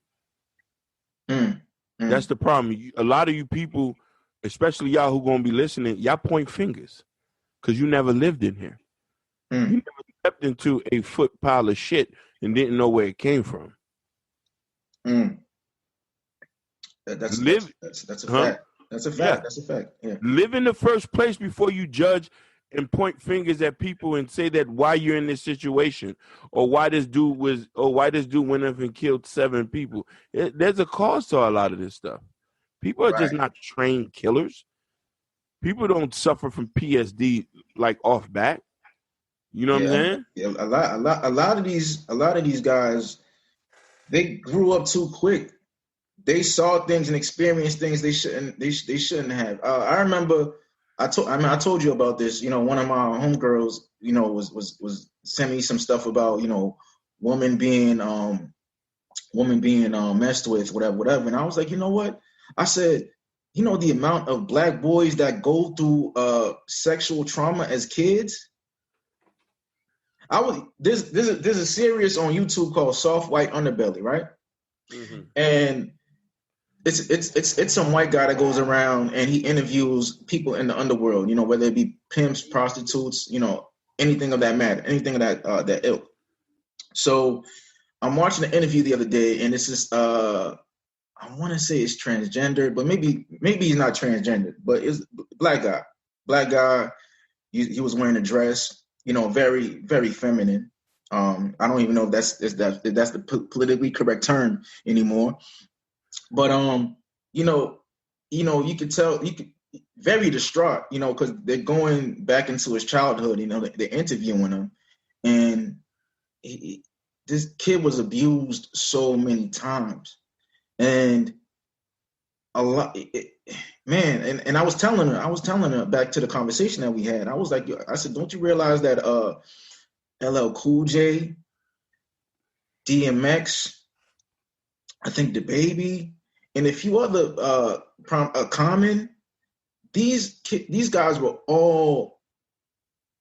That's the problem. A lot of you people, especially y'all who gonna be listening, y'all point fingers because you never lived in here. You never stepped into a foot pile of shit and didn't know where it came from.
That's a fact. That's a fact.
Yeah.
That's a fact. Yeah.
Live in the first place before you judge and point fingers at people and say that why you're in this situation, or why this dude went up and killed 7 people. There's a cause to a lot of this stuff. People are just not trained killers. People don't suffer from PSD like off bat. You know what I'm saying?
Yeah, a lot of these guys, they grew up too quick. They saw things and experienced things they shouldn't have. I remember I told you about this. One of my homegirls, was sending me some stuff about woman being messed with, whatever. And I was like, you know what? I said, the amount of black boys that go through sexual trauma as kids. There's a series on YouTube called Soft White Underbelly, right? Mm-hmm. And it's some white guy that goes around and he interviews people in the underworld, whether it be pimps, prostitutes, anything of that matter, anything of that ilk. So I'm watching an interview the other day, and this is I want to say it's transgender, but maybe he's not transgender, but it's black guy. He was wearing a dress, very, very feminine. I don't even know if that's the politically correct term anymore. But you could tell very distraught, because they're going back into his childhood. They're interviewing him, and this kid was abused so many times, and a lot, man. And I was telling her back to the conversation that we had. I said, don't you realize that LL Cool J, DMX, I think the Baby, and a few other Common, these guys were all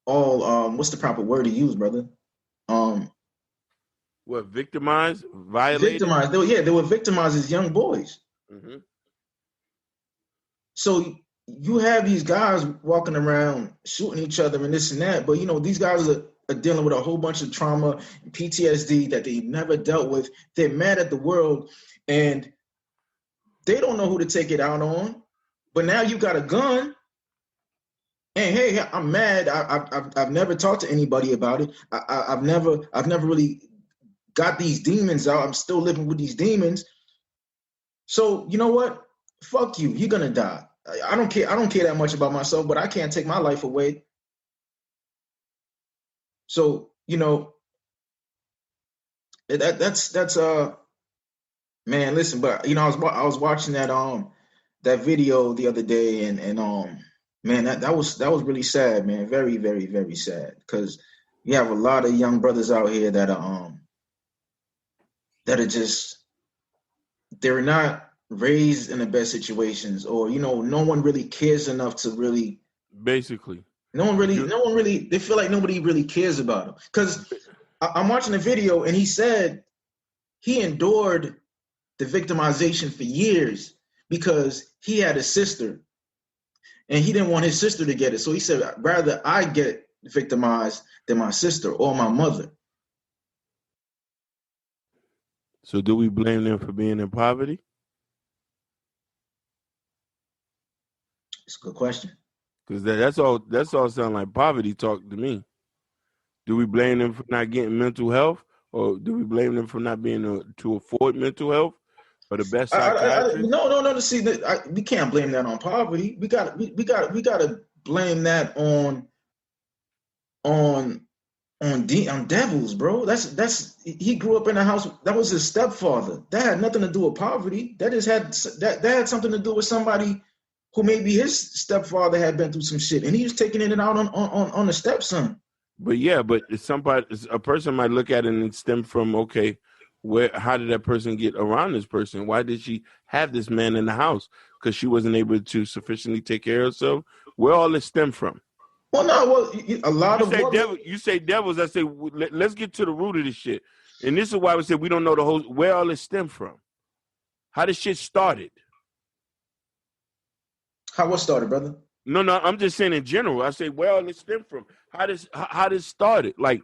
what's the proper word to use, brother?
What, victimized, violated?
Victimized. They were victimized as young boys. Mm-hmm. So you have these guys walking around shooting each other and this and that, but these guys are dealing with a whole bunch of trauma and PTSD that they never dealt with. They're mad at the world, and they don't know who to take it out on. But now you got a gun, and hey, I'm mad. I've never talked to anybody about it. I've never really got these demons out. I'm still living with these demons. So you know what? Fuck you. You're gonna die. I don't care that much about myself, but I can't take my life away. So that's man. Listen, but I was watching that video the other day, and man, that was really sad, man. Very, very, very sad, because you have a lot of young brothers out here that are just, they're not raised in the best situations, or no one really cares enough to really,
basically,
no one really, they feel like nobody really cares about them. Because I'm watching a video, and he said he endured the victimization for years because he had a sister, and he didn't want his sister to get it. So he said, rather I get victimized than my sister or my mother.
So do we blame them for being in poverty?
It's a good question.
Because that's all sound like poverty talk to me. Do we blame them for not getting mental health, or do we blame them for not being to afford mental health, or the best psychiatrist?
No. See, we can't blame that on poverty. We got to blame that on devils, bro. That's he grew up in a house that was his stepfather. That had nothing to do with poverty. That just had that had something to do with somebody who maybe his stepfather had been through some shit, and he was taking it out on the stepson.
But a person might look at it and stem from, okay, how did that person get around this person? Why did she have this man in the house? Because she wasn't able to sufficiently take care of herself. Where all this stem from?
Well, no, a lot of
you say devils. I say let's get to the root of this shit. And this is why we say we don't know where all this stem from. How this shit started.
How what started, brother?
No, I'm just saying in general. I say where all this stem from. How this started? Like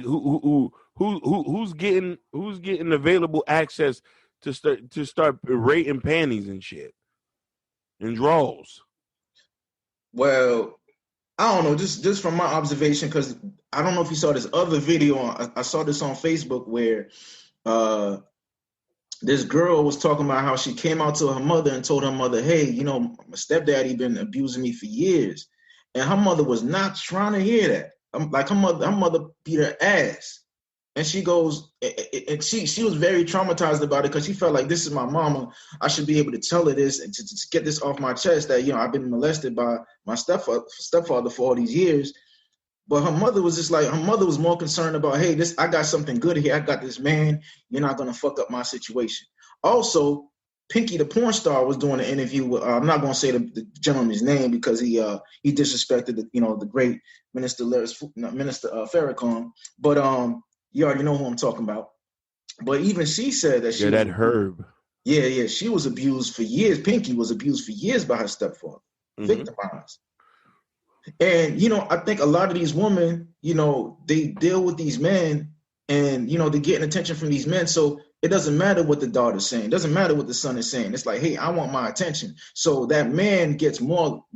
who's getting available access to start rating panties and shit and draws?
Well, I don't know. Just from my observation, because I don't know if you saw this other video. I saw this on Facebook where this girl was talking about how she came out to her mother and told her mother, hey, my stepdaddy been abusing me for years. And her mother was not trying to hear that. Like her mother beat her ass. And she goes, and she was very traumatized about it because she felt like, this is my mama. I should be able to tell her this and to get this off my chest that, I've been molested by my stepfather for all these years. But her mother was just like, her mother was more concerned about, hey, I got something good here. I got this man. You're not going to fuck up my situation. Also, Pinky the porn star was doing an interview with, I'm not going to say the gentleman's name because he disrespected the great Minister Farrakhan. But you already know who I'm talking about. But even she said that
that Herb.
Yeah, she was abused for years. Pinky was abused for years by her stepfather, victimized. And, I think a lot of these women, they deal with these men and, they're getting attention from these men. So it doesn't matter what the daughter's saying. It doesn't matter what the son is saying. It's like, hey, I want my attention. So that man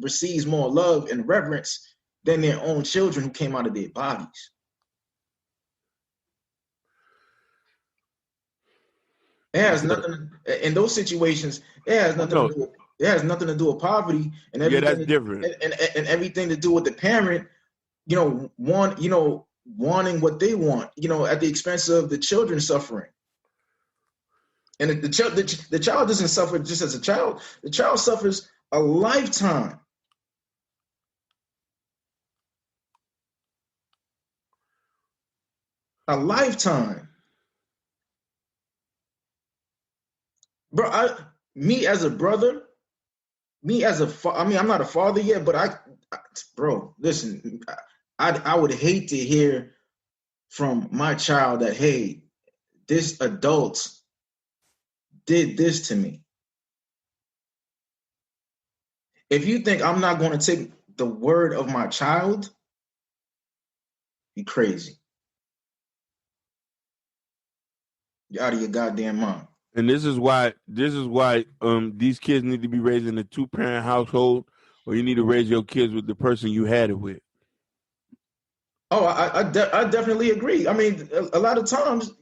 receives more love and reverence than their own children who came out of their bodies. It has nothing, in those situations, it has nothing to do with. It has nothing to do with poverty and everything.
Yeah, that's different.
And everything to do with the parent, wanting what they want, at the expense of the children suffering. And the child doesn't suffer just as a child. The child suffers a lifetime. A lifetime. Bro, me as a brother, I'm not a father yet, but bro, listen, I would hate to hear from my child that, hey, this adult did this to me. If you think I'm not going to take the word of my child, you're crazy. You're out of your goddamn mind.
And this is why these kids need to be raised in a 2-parent household, or you need to raise your kids with the person you had it with.
Oh, I definitely agree. I mean, a lot of times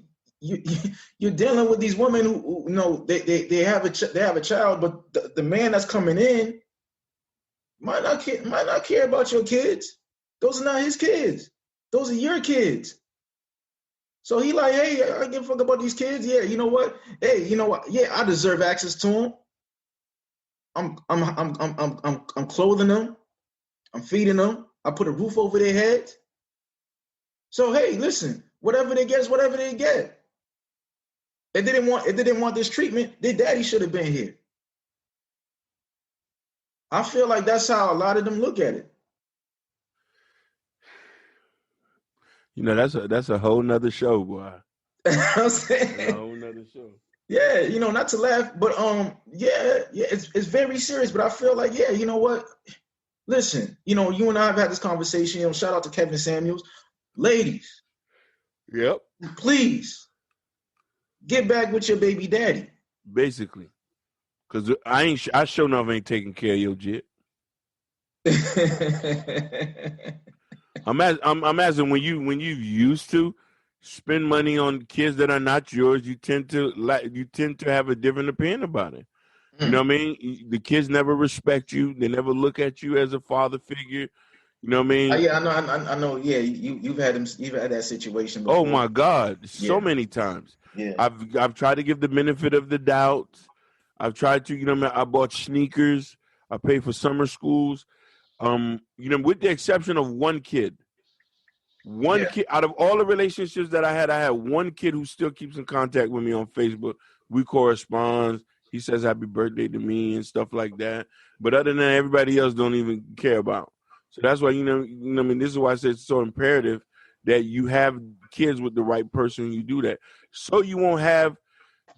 you're dealing with these women who they have a child, but the man that's coming in might not care about your kids. Those are not his kids. Those are your kids. So he like, hey, I give a fuck about these kids. Yeah, you know what? Hey, you know what? Yeah, I deserve access to them. I'm clothing them. I'm feeding them. I put a roof over their heads. So hey, listen, whatever they get is whatever they get. If they didn't want this treatment, their daddy should have been here. I feel like that's how a lot of them look at it.
That's a whole nother show, boy.
I'm saying?
A whole nother show.
Yeah, not to laugh, but yeah, it's very serious. But I feel like, yeah, you know what? Listen, you know, you and I have had this conversation. You know, shout out to Kevin Samuels. Ladies,
Yep.
please get back with your baby daddy.
Basically, because I sure enough ain't taking care of your jit. I'm asking when you used to spend money on kids that are not yours, you tend to have a different opinion about it. You know what I mean? The kids never respect you. They never look at you as a father figure. You know what I mean?
Yeah, I know. Yeah, you've had that situation before.
Oh my God, so
Yeah.
many times.
Yeah.
I've tried to give the benefit of the doubt. I've tried to, you know, I bought sneakers. I paid for summer schools. You know, with the exception of one kid. One
Yeah.
kid out of all the relationships that I had one kid who still keeps in contact with me on Facebook. We correspond. He says happy birthday to me and stuff like that. But other than that, everybody else don't even care about. So that's why, you know, I mean, this is why I say it's so imperative that you have kids with the right person when you do that. So you won't have,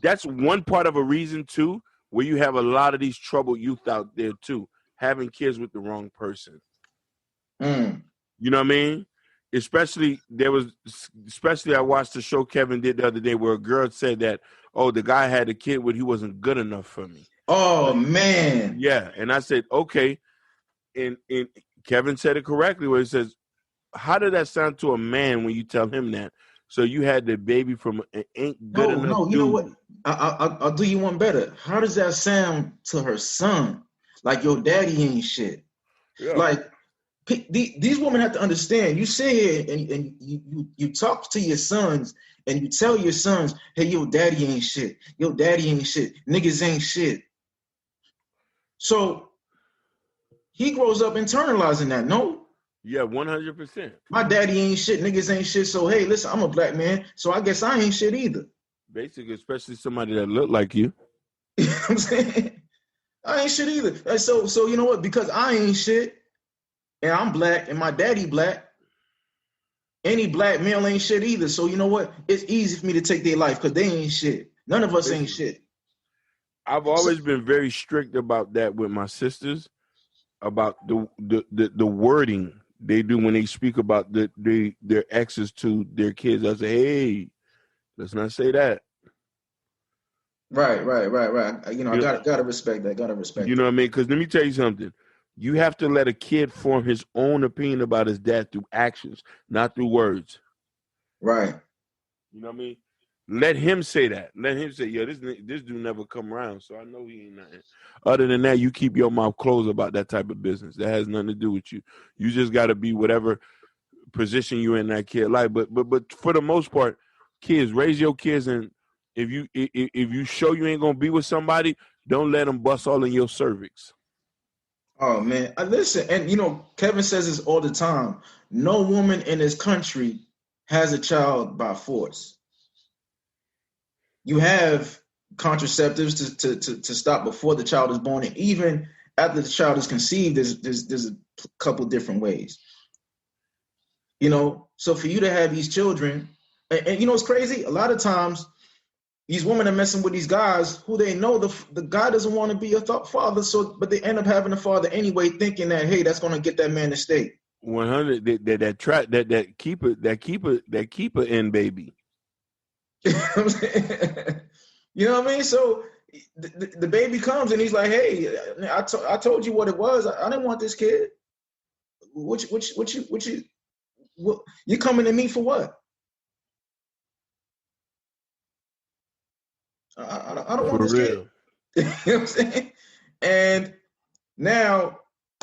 that's one part of a reason too, where you have a lot of these troubled youth out there too, having kids with the wrong person. You know what I mean? Especially I watched the show Kevin did the other day where a girl said that, oh, the guy had a kid but he wasn't good enough for me.
Oh man.
Yeah. And I said, okay. And Kevin said it correctly where he says, how did that sound to a man when you tell him that? So you had the baby from an ain't good enough
No, you
dude.
know what? I'll do you one better. How does that sound to her son? Like your daddy ain't shit.
Yeah.
Like these women have to understand. You sit here and you talk to your sons and you tell your sons, hey, your daddy ain't shit. Your daddy ain't shit. Niggas ain't shit. So he grows up internalizing that. No.
Yeah, 100%.
My daddy ain't shit. Niggas ain't shit. So hey, listen, I'm a black man, so I guess I ain't shit either.
Basically, especially somebody that look like you.
You know what I'm saying? I ain't shit either. And so you know what? Because I ain't shit, and I'm black, and my daddy black, any black male ain't shit either. So you know what? It's easy for me to take their life because they ain't shit. None of us ain't shit.
I've always been very strict about that with my sisters, about the wording they do when they speak about their exes to their kids. I say, hey, let's not say that.
Right. You know, I gotta respect that. Gotta respect.
You know what I mean? Because let me tell you something. You have to let a kid form his own opinion about his dad through actions, not through words.
Right.
You know what I mean? Let him say that. Let him say, "Yeah, this dude never come around, so I know he ain't nothing." Other than that, you keep your mouth closed about that type of business. That has nothing to do with you. You just got to be whatever position you in that kid life. But for the most part, kids, raise your kids, and if you show you ain't gonna be with somebody, don't let them bust all in your cervix.
Oh man, listen, and you know, Kevin says this all the time. No woman in this country has a child by force. You have contraceptives to stop before the child is born, and even after the child is conceived, there's a couple different ways. You know, so for you to have these children, and you know, it's crazy. A lot of times, these women are messing with these guys who they know the guy doesn't want to be a father, so but they end up having a father anyway, thinking that hey, that's going to get that man to stay.
100 that keeper in baby.
You know what I mean? So the baby comes and he's like, "Hey, I told you what it was. I didn't want this kid. You coming to me for what? I don't want this kid." You know what I'm saying? And now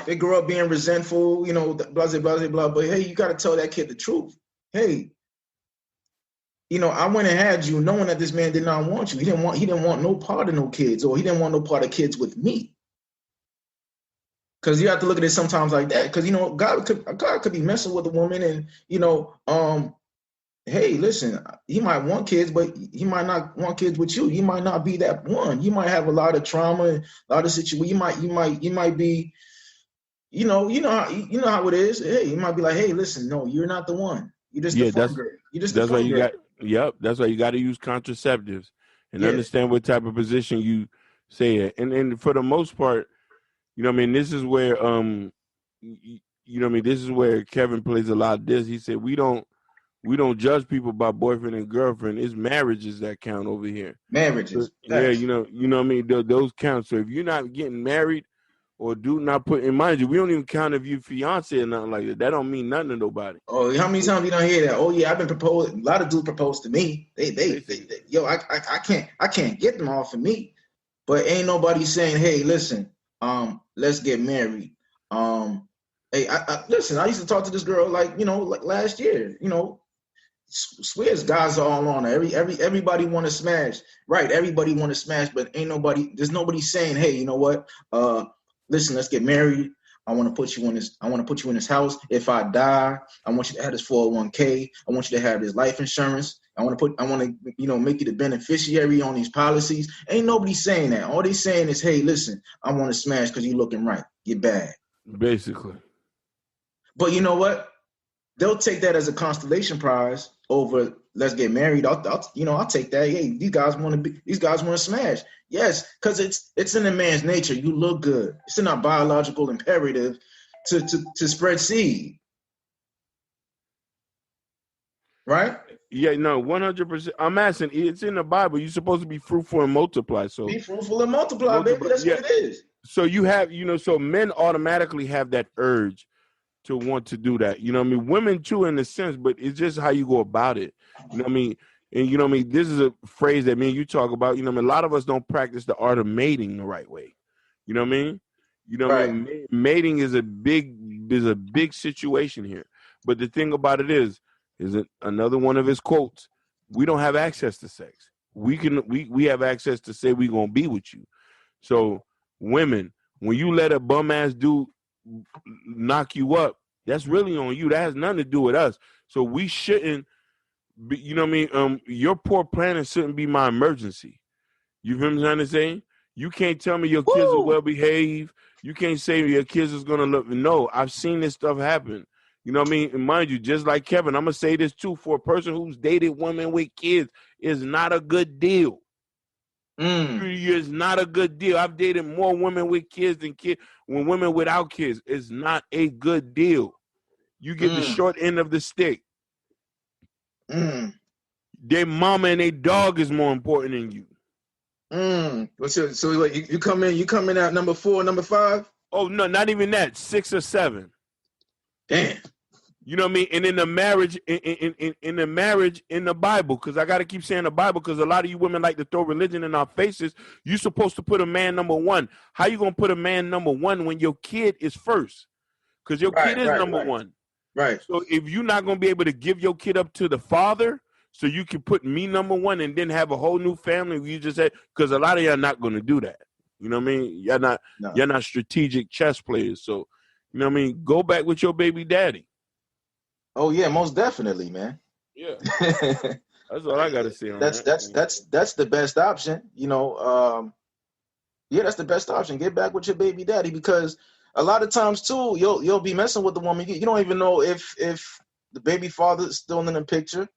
they grow up being resentful, you know, blah blah blah. But hey, you got to tell that kid the truth. Hey, you know, I went and had you knowing that this man did not want you. He didn't want no part of no kids, or he didn't want no part of kids with me. Because you have to look at it sometimes like that. Because you know, God could be messing with a woman, and you know, hey, listen, he might want kids, but he might not want kids with you. You might not be that one. You might have a lot of trauma and a lot of situations. You might be, you know how it is. Hey, you might be like, hey, listen, no, you're not the one. You're just the fun girl. You're just the fun girl.
That's why you got to use contraceptives and understand what type of position you say it. And for the most part, you know what I mean? This is where you know what I mean, this is where Kevin plays a lot of this. He said we don't judge people by boyfriend and girlfriend. It's marriages that count over here.
Marriages.
Yeah, you know what I mean. Those count. So if you're not getting married or do not put in mind you, we don't even count if you fiance or nothing like that. That don't mean nothing to nobody.
Oh, how many times you don't hear that? Oh yeah, I've been proposed. A lot of dudes propose to me. They yo, I can't get them off of me. But ain't nobody saying, hey, listen, let's get married. Hey, listen, I used to talk to this girl like last year. Swears guys are all on her. Everybody want to smash. Right, everybody want to smash, but there's nobody saying, hey, you know what? Listen, let's get married. I want to put you in this house. If I die, I want you to have this 401k. I want you to have this life insurance. I want to make you the beneficiary on these policies. Ain't nobody saying that. All they saying is, hey, listen, I want to smash because you looking right. Get bad. Basically. But you know what? They'll take that as a constellation prize over let's get married. I'll take that. Hey, these guys want to smash. Yes, because it's in a man's nature. You look good. It's in our biological imperative to spread seed. Right?
Yeah, no, 100%. I'm asking, it's in the Bible. You're supposed to be fruitful and multiply. So
be fruitful and multiply, baby. That's what it is.
So you have, so men automatically have that urge to want to do that. You know what I mean? Women too, in a sense, but it's just how you go about it. You know what I mean? And you know what I mean? This is a phrase that me and you talk about. You know what I mean? A lot of us don't practice the art of mating the right way. You know what I mean? You know what I mean? Mating is a big situation here. But the thing about it is another one of his quotes, we don't have access to sex. We have access to say we're gonna be with you. So women, when you let a bum ass dude knock you up, that's really on you. That has nothing to do with us. So we shouldn't be, you know what I mean? Your poor planning shouldn't be my emergency. You feel me? I'm saying? You can't tell me your kids are well behaved. You can't say your kids is gonna look. No, I've seen this stuff happen. You know what I mean? And mind you, just like Kevin, I'm gonna say this too. For a person who's dated women with kids, is not a good deal. It's not a good deal. I've dated more women with kids than women without kids. It's not a good deal. You get the short end of the stick. Their mama and their dog is more important than you.
So you come in at number 4, number 5?
Oh no, not even that. 6 or 7.
Damn.
You know what I mean? And in the marriage, in the marriage in the Bible, because I got to keep saying the Bible, because a lot of you women like to throw religion in our faces. You're supposed to put a man number 1. How you gonna put a man number 1 when your kid is first? Because your kid is number 1.
Right.
So if you're not gonna be able to give your kid up to the father, so you can put me number 1 and then have a whole new family, you just said, because a lot of y'all not gonna do that. You know what I mean? You're not strategic chess players. So you know what I mean? Go back with your baby daddy.
Oh yeah, most definitely, man.
Yeah, that's all I got to say on
that's the best option. That's the best option. Get back with your baby daddy, because a lot of times too, you'll be messing with the woman. You don't even know if the baby father is still in the picture.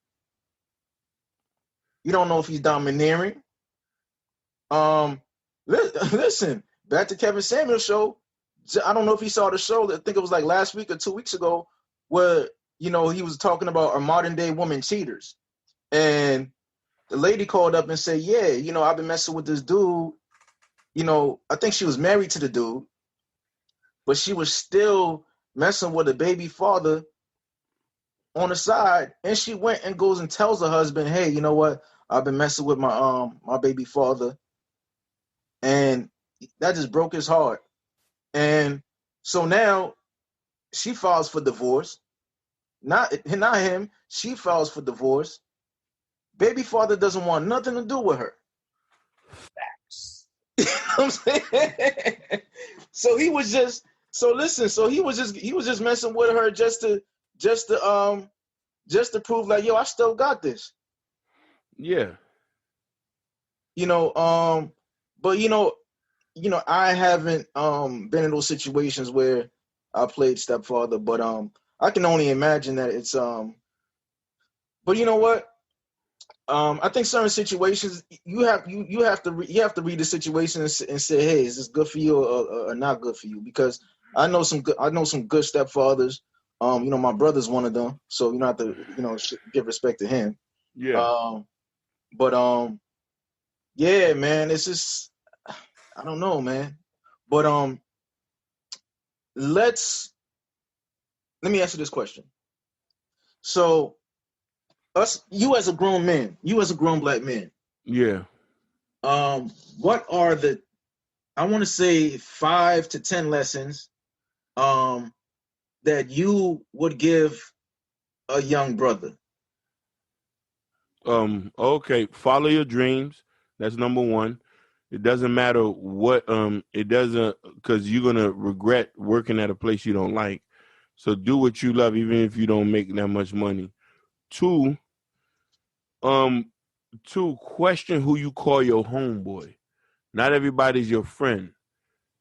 You don't know if he's domineering. Listen, back to Kevin Samuel's show. I don't know if he saw the show. I think it was like last week or 2 weeks ago, where he was talking about our modern day women cheaters. And the lady called up and said, yeah, I've been messing with this dude. I think she was married to the dude, but she was still messing with a baby father on the side. And she went and goes and tells her husband, hey, you know what? I've been messing with my baby father. And that just broke his heart. And so now she files for divorce. Not him. She files for divorce. Baby father doesn't want nothing to do with her. Facts. You know what I'm saying? So he was just messing with her just to prove like, yo, I still got this.
Yeah.
But I haven't been in those situations where I played stepfather, but I can only imagine that it's but you know what? I think certain situations you have to read the situation and say, hey, is this good for you or not good for you? Because I know some good. I know some good stepfathers. My brother's one of them, so you don't have to, give respect to him.
Yeah.
Um, but yeah, man, it's just I don't know, man. But let's let me answer this question. So, you as a grown man, you as a grown black man,
Yeah.
what are the I want to say 5 to 10 lessons um that you would give a young brother?
Okay. Follow your dreams. That's number one. It doesn't matter what, it doesn't, because you're going to regret working at a place you don't like. So do what you love, even if you don't make that much money. Two, um, question who you call your homeboy. Not everybody's your friend.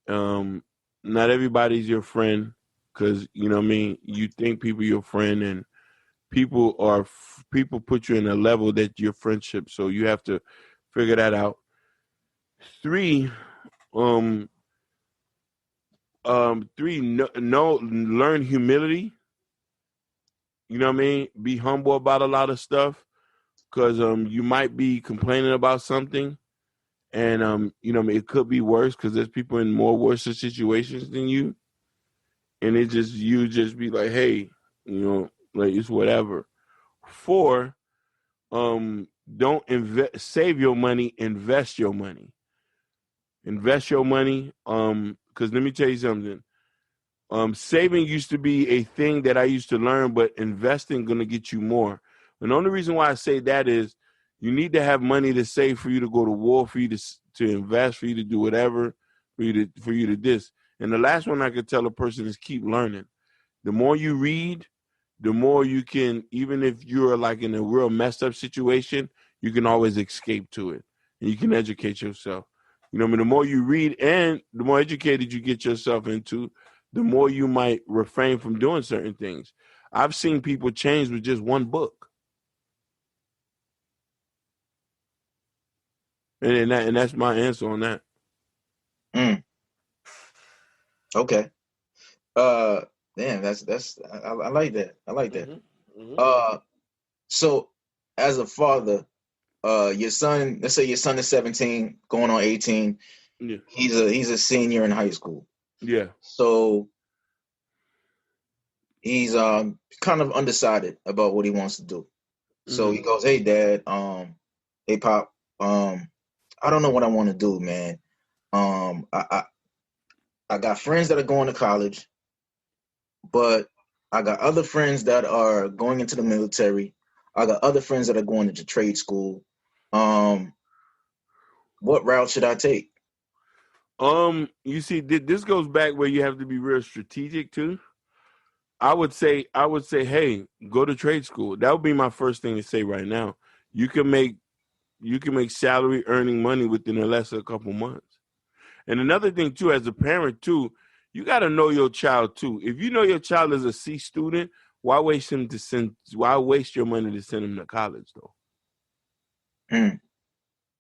Um, Not everybody's your friend, because you know what I mean. You think people your friend, and people put you in a level that your friendship. So you have to figure that out. Three, um, learn humility. You know what I mean. Be humble about a lot of stuff, because you might be complaining about something, and it could be worse, because there's people in more worse situations than you, and you just be like, hey, like it's whatever. Four, don't save your money, invest your money. Invest your money. Because let me tell you something. Saving used to be a thing that I used to learn, but investing gonna get you more. And the only reason why I say that is you need to have money to save for you to go to war, for you to invest, for you to do whatever, for you to this. And the last one I could tell a person is keep learning. The more you read, the more you can, even if you're like in a real messed up situation, you can always escape to it, and you can educate yourself. I mean, the more you read and the more educated you get yourself into, the more you might refrain from doing certain things. I've seen people change with just one book, and that's my answer on that.
Mm, okay. Uh, Damn, I like that. I like that.
Mm-hmm. Mm-hmm.
Uh, so as a father, your son, let's say your son is 17, going on 18.
Yeah.
He's a senior in high school.
Yeah.
So he's kind of undecided about what he wants to do. So
Mm-hmm.
he goes, "Hey dad, hey pop, I don't know what I want to do, man. Um, I, I I got friends that are going to college, but I got other friends that are going into the military. I got other friends that are going into trade school. Um, what route should I take?"
You see, this goes back where you have to be real strategic too. I would say, hey, go to trade school. That would be my first thing to say right now. You can make salary earning money within the less of a couple months. And another thing too, as a parent too, you got to know your child too. If you know your child is a C student, why waste your money to send him to college though?
Hmm.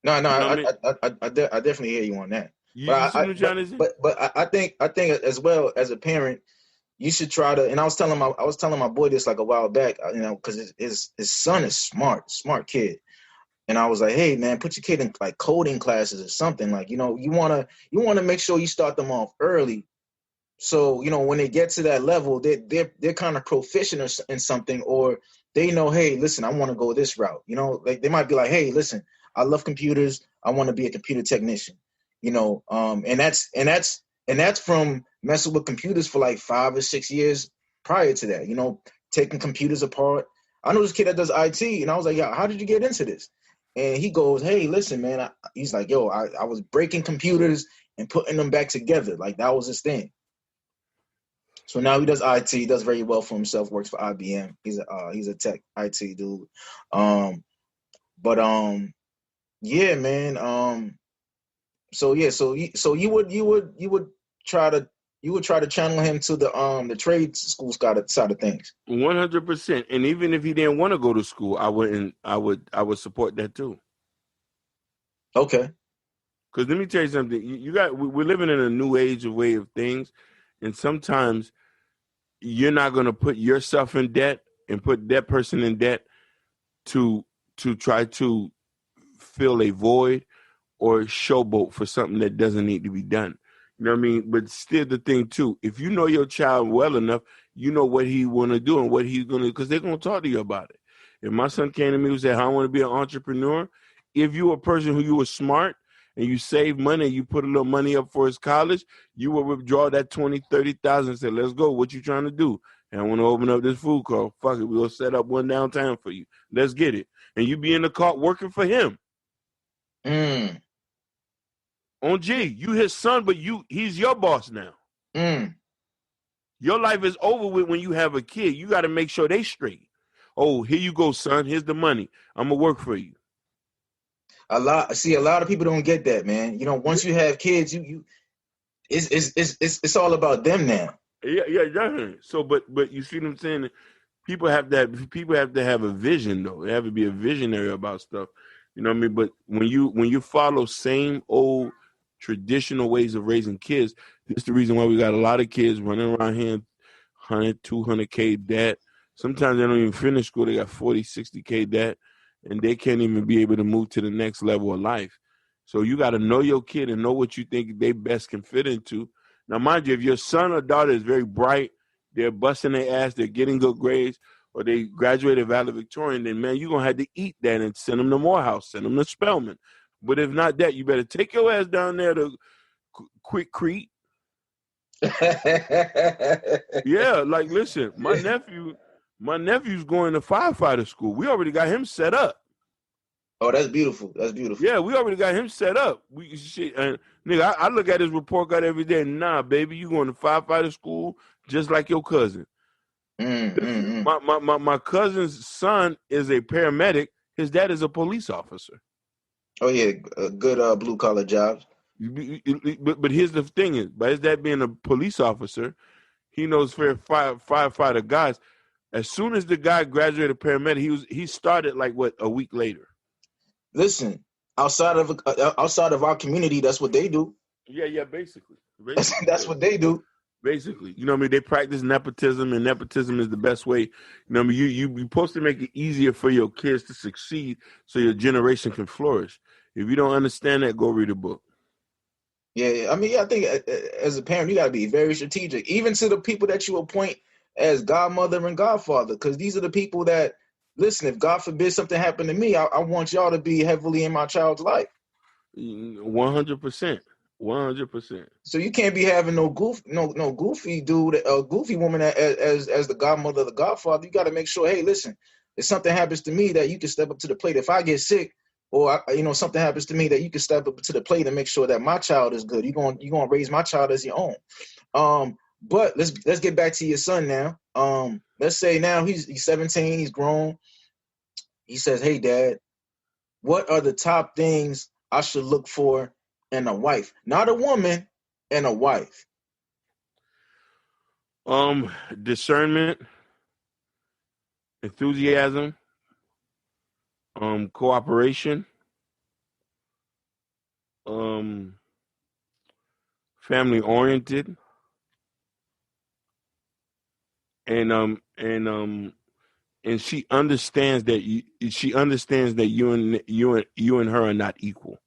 No, no,
You know what I mean?
I definitely hear you on that.
You
But
see what I'm trying to say?
I think as well as a parent, you should try to. And I was telling my boy this like a while back, because his son is smart kid. And I was like, hey man, put your kid in like coding classes or something. Like, you wanna make sure you start them off early. So, when they get to that level, they're kind of proficient in something, or they know, hey, listen, I want to go this route. Like they might be like, hey, listen, I love computers. I want to be a computer technician. And that's from messing with computers for like 5 or 6 years prior to that. Taking computers apart. I know this kid that does IT, and I was like, yeah, how did you get into this? And he goes, hey, listen, man. He's like, yo, I was breaking computers and putting them back together. Like that was his thing. So now he does IT. He does very well for himself. Works for IBM. He's a tech IT dude. Um, but yeah, man. So yeah, so you would try to channel him to the trade school side of things.
100%. And even if he didn't want to go to school, I wouldn't. I would support that too.
Okay.
Because let me tell you something. We're living in a new age of way of things, And sometimes you're not going to put yourself in debt and put that person in debt to try to fill a void or showboat for something that doesn't need to be done. You know what I mean? But still the thing too, if you know your child well enough, you know what he want to do and what he's going to, because they're going to talk to you about it. If my son came to me and said, I want to be an entrepreneur, if you were a person who you were smart and you save money and you put a little money up for his college, you will withdraw that 20, 30,000 and say, let's go. What you trying to do? And I want to open up this food court. Fuck it. We'll set up one downtown for you. Let's get it. And you be in the car working for him. On G, you his son, but he's your boss now. Your life is over with when you have a kid. You got to make sure they straight. Oh, here you go, son. Here's the money. I'm gonna work for you.
A lot of people don't get that, man. You know, once you have kids, it's all about them now.
Yeah, definitely. So, but you see what I'm saying? People have to have a vision, though. They have to be a visionary about stuff. You know what I mean? But when you follow same old traditional ways of raising kids, this is the reason why we got a lot of kids running around here 100, 200K debt. Sometimes they don't even finish school. They got 40, 60K debt, and they can't even be able to move to the next level of life. So you got to know your kid and know what you think they best can fit into. Now, mind you, if your son or daughter is very bright, they're busting their ass, they're getting good grades, or they graduated valedictorian, then, man, you're going to have to eat that and send them to Morehouse, send them to Spelman. But if not that, you better take your ass down there to Quick Creek. Yeah, like, listen, my nephew's going to firefighter school. We already got him set up.
Oh, that's beautiful. That's beautiful.
Yeah, we already got him set up. Nigga, I look at his report card every day. Nah, baby, you going to firefighter school just like your cousin. My cousin's son is a paramedic. His dad is a police officer.
Oh yeah, good blue collar jobs.
But here's the thing: is by his dad being a police officer, he knows firefighter guys. As soon as the guy graduated paramedic, he started like a week later.
Listen, outside of our community, that's what they do.
Yeah, basically.
That's what they do.
Basically, you know what I mean? They practice nepotism, and nepotism is the best way. You know what I mean? You're supposed to make it easier for your kids to succeed so your generation can flourish. If you don't understand that, go read a book.
Yeah. I mean, I think as a parent, you got to be very strategic, even to the people that you appoint as godmother and godfather, because these are the people that, listen, if God forbid something happened to me, I want y'all to be heavily in my child's life.
100%. 100%.
So you can't be having no goofy dude, a goofy woman as the godmother, the godfather. You got to make sure, hey, listen, if something happens to me, that you can step up to the plate. If I get sick, or something happens to me, that you can step up to the plate and make sure that my child is good. You're gonna raise my child as your own. But let's get back to your son now. Let's say now he's 17, he's grown. He says, "Hey, Dad, what are the top things I should look for in a wife? Not a woman, in a wife."
Discernment, enthusiasm, cooperation, family oriented, and she understands that you and her are not equal.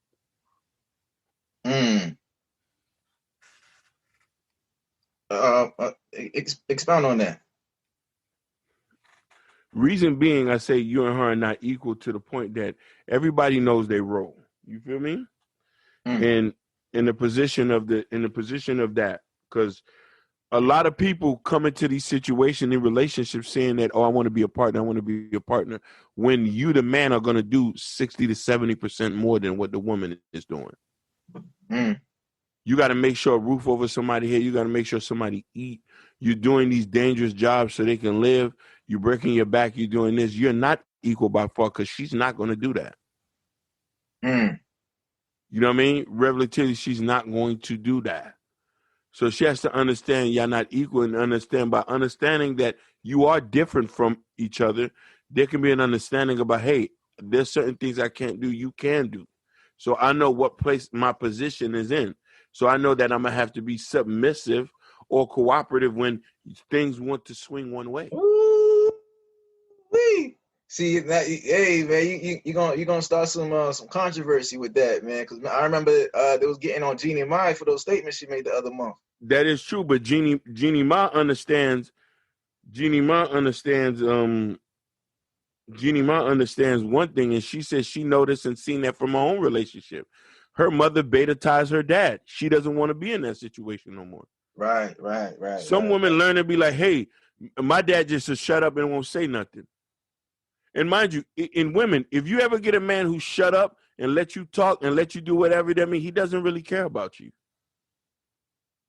Expound on that.
Reason being, I say you and her are not equal to the point that everybody knows their role. You feel me? And in the position of that, because a lot of people come into these situations in relationships saying that, I want to be a partner, when you, the man, are going to do 60 to 70% more than what the woman is doing. You got to make sure a roof over somebody's head. You got to make sure somebody eat. You're doing these dangerous jobs so they can live. You're breaking your back. You're doing this. You're not equal by far, because she's not going to do that. You know what I mean? Relatively, she's not going to do that. So she has to understand you're not equal, and by understanding that you are different from each other, there can be an understanding about, hey, there's certain things I can't do, you can do. So I know what place my position is in. So I know that I'm going to have to be submissive or cooperative when things want to swing one way.
Ooh-wee. See that? Hey man, you gonna start some controversy with that, man? Because I remember they was getting on Jeannie Mai for those statements she made the other month.
That is true, but Jeannie Ma understands. Jeannie Ma understands. Jeannie Ma understands one thing, and she says she noticed and seen that from her own relationship. Her mother beta-ties her dad. She doesn't want to be in that situation no more.
Right.
Some women learn to be like, hey, my dad just to shut up and won't say nothing. And mind you, in women, if you ever get a man who shut up and let you talk and let you do whatever that means, he doesn't really care about you.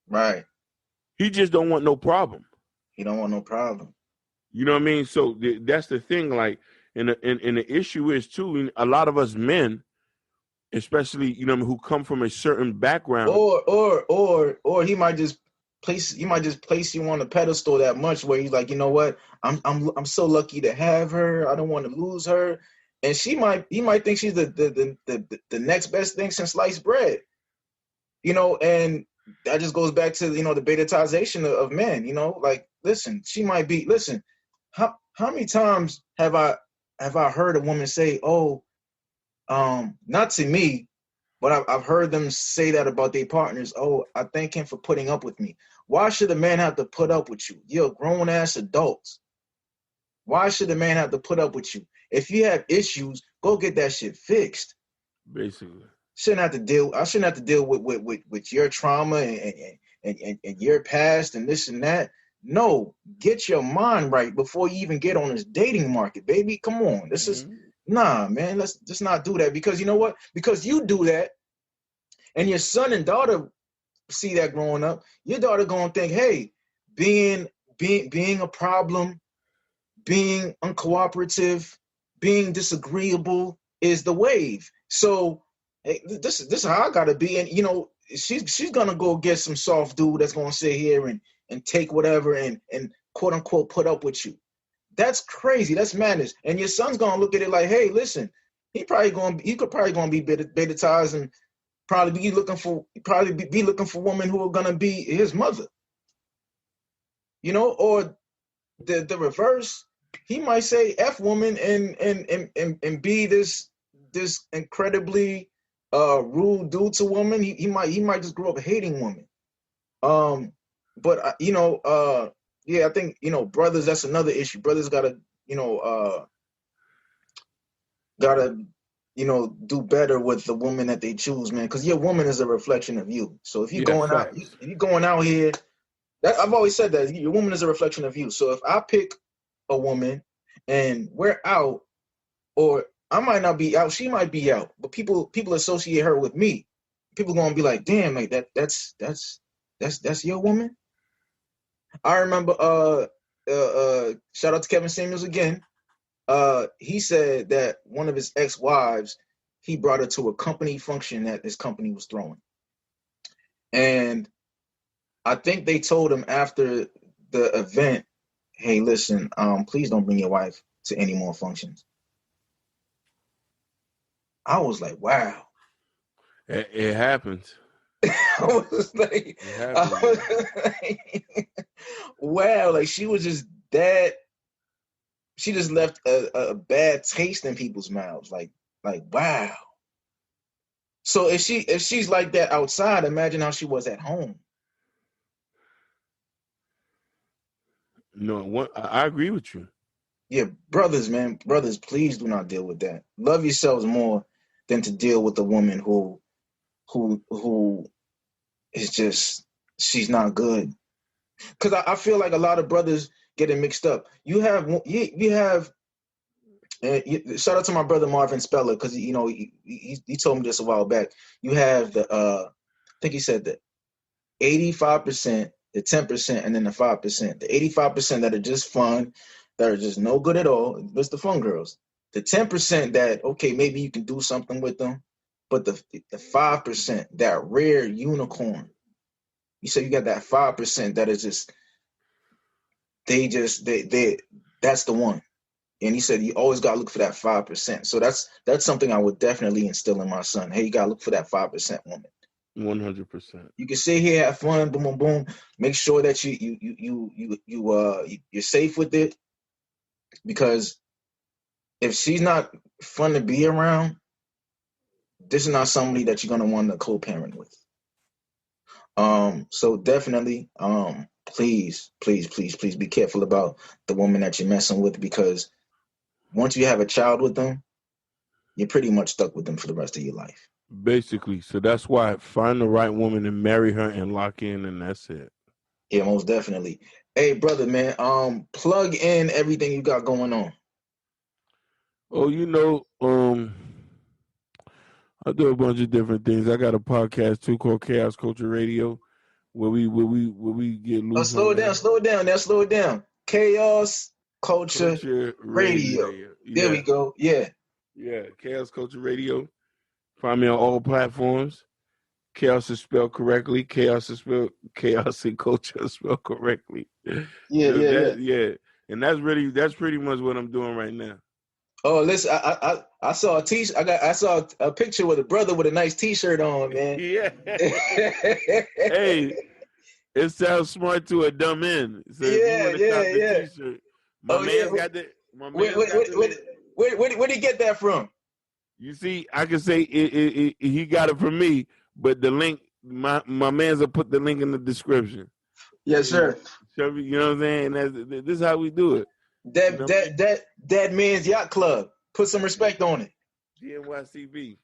Right.
He just don't want no problem.
He don't want no problem.
You know what I mean? So that's the thing. Like, and the issue is too, a lot of us men, especially who come from a certain background,
or he might just place you on a pedestal that much where he's like, you know what, I'm so lucky to have her. I don't want to lose her, and he might think she's the next best thing since sliced bread. And that just goes back to the beta-tization of men. Like, listen, she might be. Listen, how many times have I heard a woman say, "Oh, not to me, but I've heard them say that about their partners. Oh, I thank him for putting up with me." Why should a man have to put up with you? You're grown ass adults. Why should a man have to put up with you? If you have issues, go get that shit fixed.
Basically, I
shouldn't have to deal with your trauma and your past and this and that. No, get your mind right before you even get on this dating market, baby. Come on, this is. Nah, man, let's just not do that, because you know what? Because you do that, and your son and daughter see that growing up, your daughter gonna think, hey, being a problem, being uncooperative, being disagreeable is the wave. So hey, this is how I gotta be, and she's gonna go get some soft dude that's gonna sit here and take whatever and quote unquote put up with you. That's crazy. That's madness. And your son's gonna look at it like, hey, listen, he could probably gonna be beta-tized and probably be looking for women who are gonna be his mother. Or the reverse. He might say F woman and be this incredibly rude dude to woman. He might just grow up hating women. But yeah, I think, brothers, that's another issue. Brothers gotta do better with the woman that they choose, man, because your woman is a reflection of you. So if you're going out here, I've always said that your woman is a reflection of you. So if I pick a woman and we're out, or I might not be out, she might be out, but people associate her with me. People gonna be like, damn, like that's your woman. I remember shout out to Kevin Samuels again. He said that one of his ex-wives, he brought her to a company function that his company was throwing. And I think they told him after the event, hey, listen, please don't bring your wife to any more functions. I was like, wow.
It happens.
I was like, wow, like she was just that. She just left a bad taste in people's mouths. Like wow. So if she's like that outside, imagine how she was at home.
No, I agree with you.
Yeah, brothers, man, please do not deal with that. Love yourselves more than to deal with a woman who is just, she's not good. Because I feel like a lot of brothers get it mixed up. You have shout out to my brother Marvin Speller, because he told me this a while back. You have the I think he said the 85%, the 10%, and then the 5%. The 85% that are just fun, that are just no good at all. It's the fun girls. The 10% that, okay, maybe you can do something with them, but the 5%, that rare unicorn. You say you got that 5% that is just they that's the one. And he said you always gotta look for that 5%. So that's something I would definitely instill in my son. Hey, you gotta look for that 5% woman.
100%.
You can sit here, have fun, boom, boom, boom. Make sure that you're safe with it, because if she's not fun to be around, this is not somebody that you're gonna want to co-parent with. So definitely, please be careful about the woman that you're messing with, because once you have a child with them, you're pretty much stuck with them for the rest of your life.
Basically, so that's why find the right woman and marry her and lock in, and that's it.
Yeah, most definitely. Hey, brother, man, plug in everything you got going on.
Oh, I do a bunch of different things. I got a podcast too called Chaos Culture Radio, where we get loose.
Slow it down. Chaos Culture Radio.
Yeah.
There we go. Yeah.
Yeah, Chaos Culture Radio. Find me on all platforms. Chaos is spelled correctly. Chaos and culture is spelled correctly.
Yeah.
And that's pretty much what I'm doing right now.
Oh, listen, I saw a t-shirt. I saw a picture with a brother with a nice t-shirt on, man.
Yeah. Hey, it sounds smart to a dumb end. So if you want to cop the t-shirt, my man's got the.
Where did he get that from?
You see, I can say he got it from me, but the link, my man's will put the link in the description.
Yes, sir.
You know what I'm saying? This is how we do it.
That man's yacht club. Put some respect on it.
GNYCB.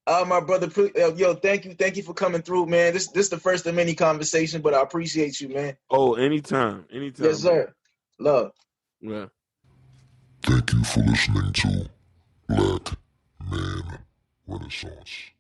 My brother, yo, thank you for coming through, man. This is the first of many conversation, but I appreciate you, man.
Oh, anytime.
Yes, sir. Love.
Yeah.
Thank you for listening to Black Man Renaissance.